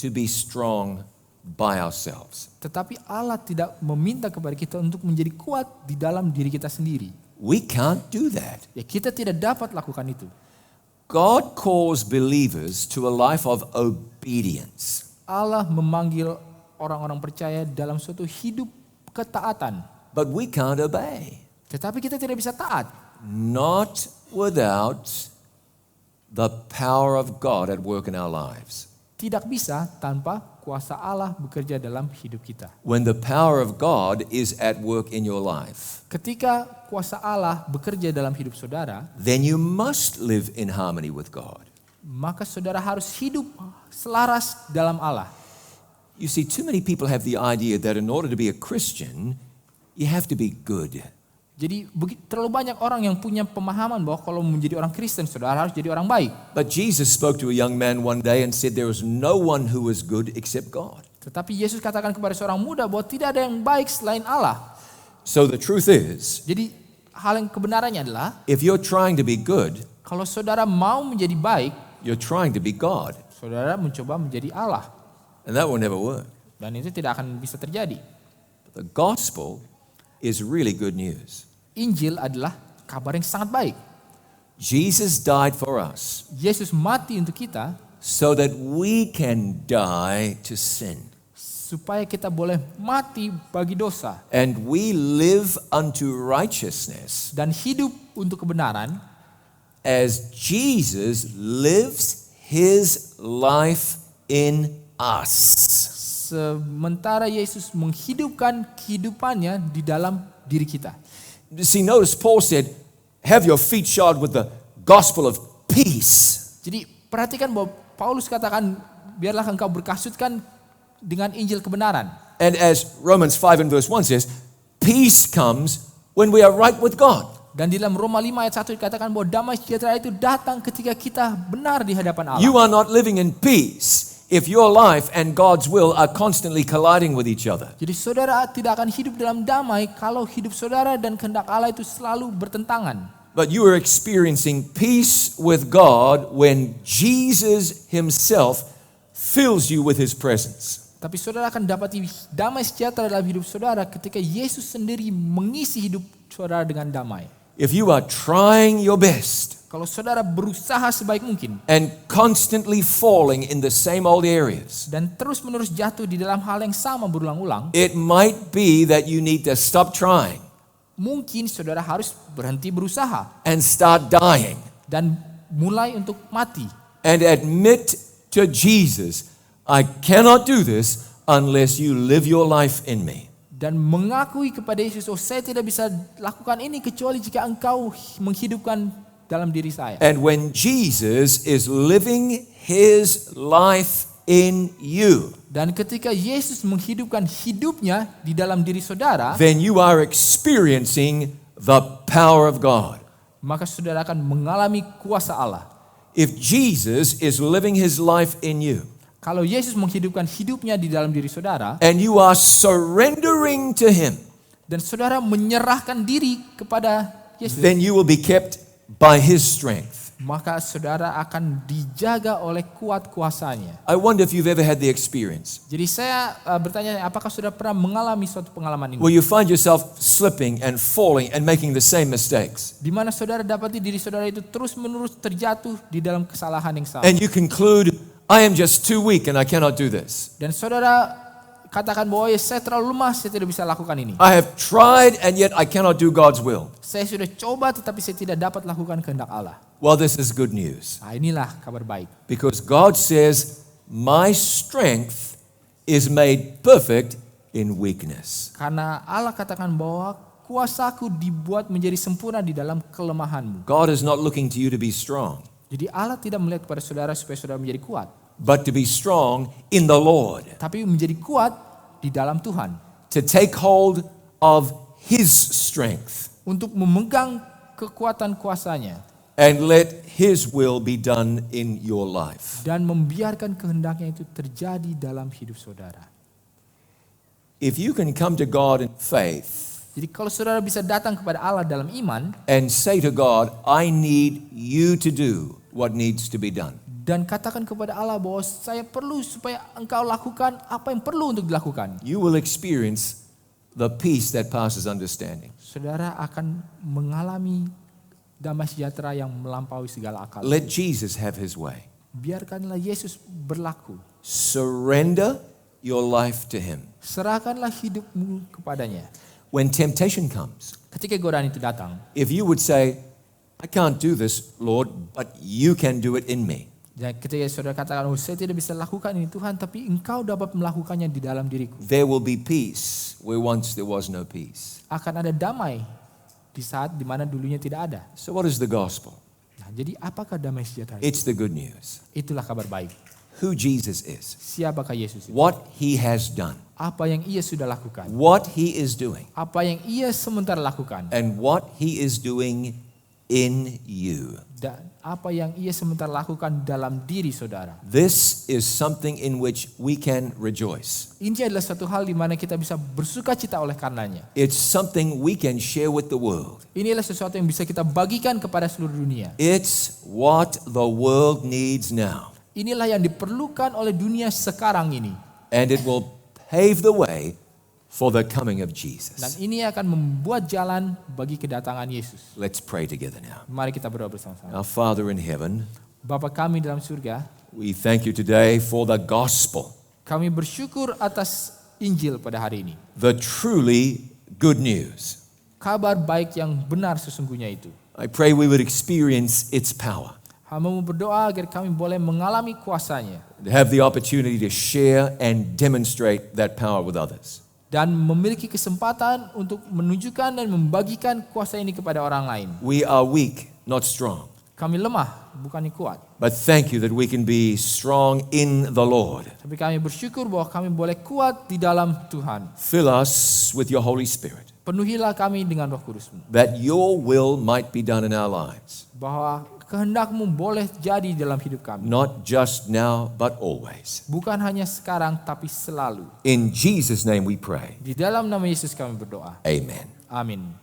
to be strong by ourselves. Tetapi Allah tidak meminta kepada kita untuk menjadi kuat di dalam diri kita sendiri. We can't do that. Kita tidak dapat lakukan itu. God calls believers to a life of obedience. Allah memanggil orang-orang percaya dalam suatu hidup ketaatan. But we can't obey. Tetapi kita tidak bisa taat. Not without the power of God at work in our lives. Tidak bisa tanpa kuasa Allah bekerja dalam hidup kita. When the power of God is at work in your life, Ketika kuasa Allah bekerja dalam hidup saudara, then you must live in harmony with God. maka saudara harus hidup selaras dalam Allah. You see, too many people have the idea that in order to be a Christian, you have to be good. Jadi terlalu banyak orang yang punya pemahaman bahwa kalau menjadi orang Kristen, saudara harus jadi orang baik. But Jesus spoke to a young man one day and said, there is no one who is good except God. Tetapi Yesus katakan kepada seorang muda bahwa tidak ada yang baik selain Allah. So the truth is, Jadi hal yang kebenarannya adalah, if you're trying to be good, kalau saudara mau menjadi baik, you're trying to be God. saudara mencoba menjadi Allah. And that will never work. Dan itu tidak akan bisa terjadi. The gospel is really good news. Injil adalah kabar yang sangat baik. Jesus died for us Yesus mati untuk kita so that we can die to sin. supaya kita boleh mati bagi dosa and we live unto righteousness dan hidup untuk kebenaran, as Jesus lives his life in us. sementara Yesus menghidupkan kehidupannya di dalam diri kita. See, notice Paul said, have your feet shod with the gospel of peace. Jadi perhatikan bahwa Paulus katakan, biarlah engkau berkasutkan dengan Injil kebenaran. And as Romans 5 and verse 1 says, peace comes when we are right with God. Dan di dalam Roma 5 ayat 1 dikatakan bahwa damai sejahtera itu datang ketika kita benar di hadapan Allah. You are not living in peace if your life and God's will are constantly colliding with each other. Jadi saudara tidak akan hidup dalam damai kalau hidup saudara dan kehendak Allah itu selalu bertentangan. But you are experiencing peace with God when Jesus himself fills you with his presence. Tapi saudara akan dapati damai sejahtera dalam hidup saudara ketika Yesus sendiri mengisi hidup saudara dengan damai. If you are trying your best Kalau saudara berusaha sebaik mungkin and constantly falling in the same old areas, dan terus-menerus jatuh di dalam hal yang sama berulang-ulang, it might be that you need to stop trying mungkin saudara harus berhenti berusaha and start dying dan mulai untuk mati. and admit to Jesus, I cannot do this unless you live your life in me. Dan mengakui kepada Yesus, oh saya tidak bisa lakukan ini kecuali jika engkau menghidupkan dalam diri saya. And when Jesus is living his life in you, Dan ketika Yesus menghidupkan hidupnya di dalam diri saudara, then you are experiencing the power of God. maka saudara akan mengalami kuasa Allah. If Jesus is living his life in you, Kalau Yesus menghidupkan hidupnya di dalam diri saudara, and you are surrendering to him, dan saudara menyerahkan diri kepada Yesus, then you will be kept by his strength. maka saudara akan dijaga oleh kuat kuasanya. I wonder if you've ever had the experience Jadi saya bertanya, apakah saudara pernah mengalami suatu pengalaman ini? where you find yourself slipping and falling and making the same mistakes, Di mana saudara dapati diri saudara itu terus-menerus terjatuh di dalam kesalahan yang sama. and you conclude, I am just too weak and I cannot do this. Dan saudara katakan bahwa saya terlalu lemah, saya tidak bisa lakukan ini. I have tried and yet I cannot do God's will. Saya sudah coba tetapi saya tidak dapat lakukan kehendak Allah. Well, this is good news Nah, inilah kabar baik. because God says, my strength is made perfect in weakness. Karena Allah katakan bahwa kuasaku dibuat menjadi sempurna di dalam kelemahanmu. God is not looking to you to be strong, Jadi Allah tidak melihat kepada saudara supaya saudara menjadi kuat, but to be strong in the Lord, tapi menjadi kuat di dalam Tuhan. to take hold of his strength Untuk memegang kekuatan kuasanya and let his will be done in your life. dan membiarkan kehendaknya itu terjadi dalam hidup saudara. If you can come to God in faith Jadi kalau saudara bisa datang kepada Allah dalam iman and say to God, I need you to do what needs to be done, dan katakan kepada Allah bahwa saya perlu supaya engkau lakukan apa yang perlu untuk dilakukan, you will experience the peace that passes understanding. saudara akan mengalami damai sejahtera yang melampaui segala akal. Let Jesus have his way. Biarkanlah Yesus berlaku. Surrender your life to him. Serahkanlah hidupmu kepadanya. When temptation comes, Ketika godaan itu datang, if you would say, I can't do this, Lord, but you can do it in me, dan ketika saudara katakan, oh saya tidak bisa lakukan ini Tuhan, tapi engkau dapat melakukannya di dalam diriku. there will be peace where once there was no peace. Akan ada damai di saat dimana dulunya tidak ada. So what is the gospel? Nah, jadi apakah damai sejahtera itu? It's the good news. Itulah kabar baik. Who Jesus is, Siapakah Yesus itu? what he has done, Apa yang ia sudah lakukan? what he is doing, Apa yang ia sementara lakukan? and what he is doing in you. Dan apa yang ia sementara lakukan dalam diri saudara? This is something in which we can rejoice. Ini adalah satu hal di mana kita bisa bersuka cita oleh karenanya. It's something we can share with the world. Inilah sesuatu yang bisa kita bagikan kepada seluruh dunia. It's what the world needs now. Inilah yang diperlukan oleh dunia sekarang ini. And it will pave the way for the coming of Dan Jesus. ini akan membuat jalan bagi kedatangan Yesus. Let's pray together now. Mari kita berdoa bersama-sama. Our Father in heaven, Bapa kami dalam surga, we thank you today for the gospel. kami bersyukur atas Injil pada hari ini. the truly good news. Kabar baik yang benar sesungguhnya itu. I pray we would experience its power, Hamba-Mu berdoa agar kami boleh mengalami kuasanya to have the opportunity to share and demonstrate that power with others. dan memiliki kesempatan untuk menunjukkan dan membagikan kuasa ini kepada orang lain. We are weak, not strong. Kami lemah, bukannya kuat. But thank you that we can be strong in the Lord. Tapi kami bersyukur bahwa kami boleh kuat di dalam Tuhan. Fill us with your Holy Spirit, Penuhilah kami dengan Roh Kudus-Mu, that your will might be done in our lives, bahwa kehendak-Mu boleh jadi dalam hidup kami. not just now, but always. Bukan hanya sekarang, tapi selalu. In Jesus' name we pray. Di dalam nama Yesus kami berdoa. Amen. Amin.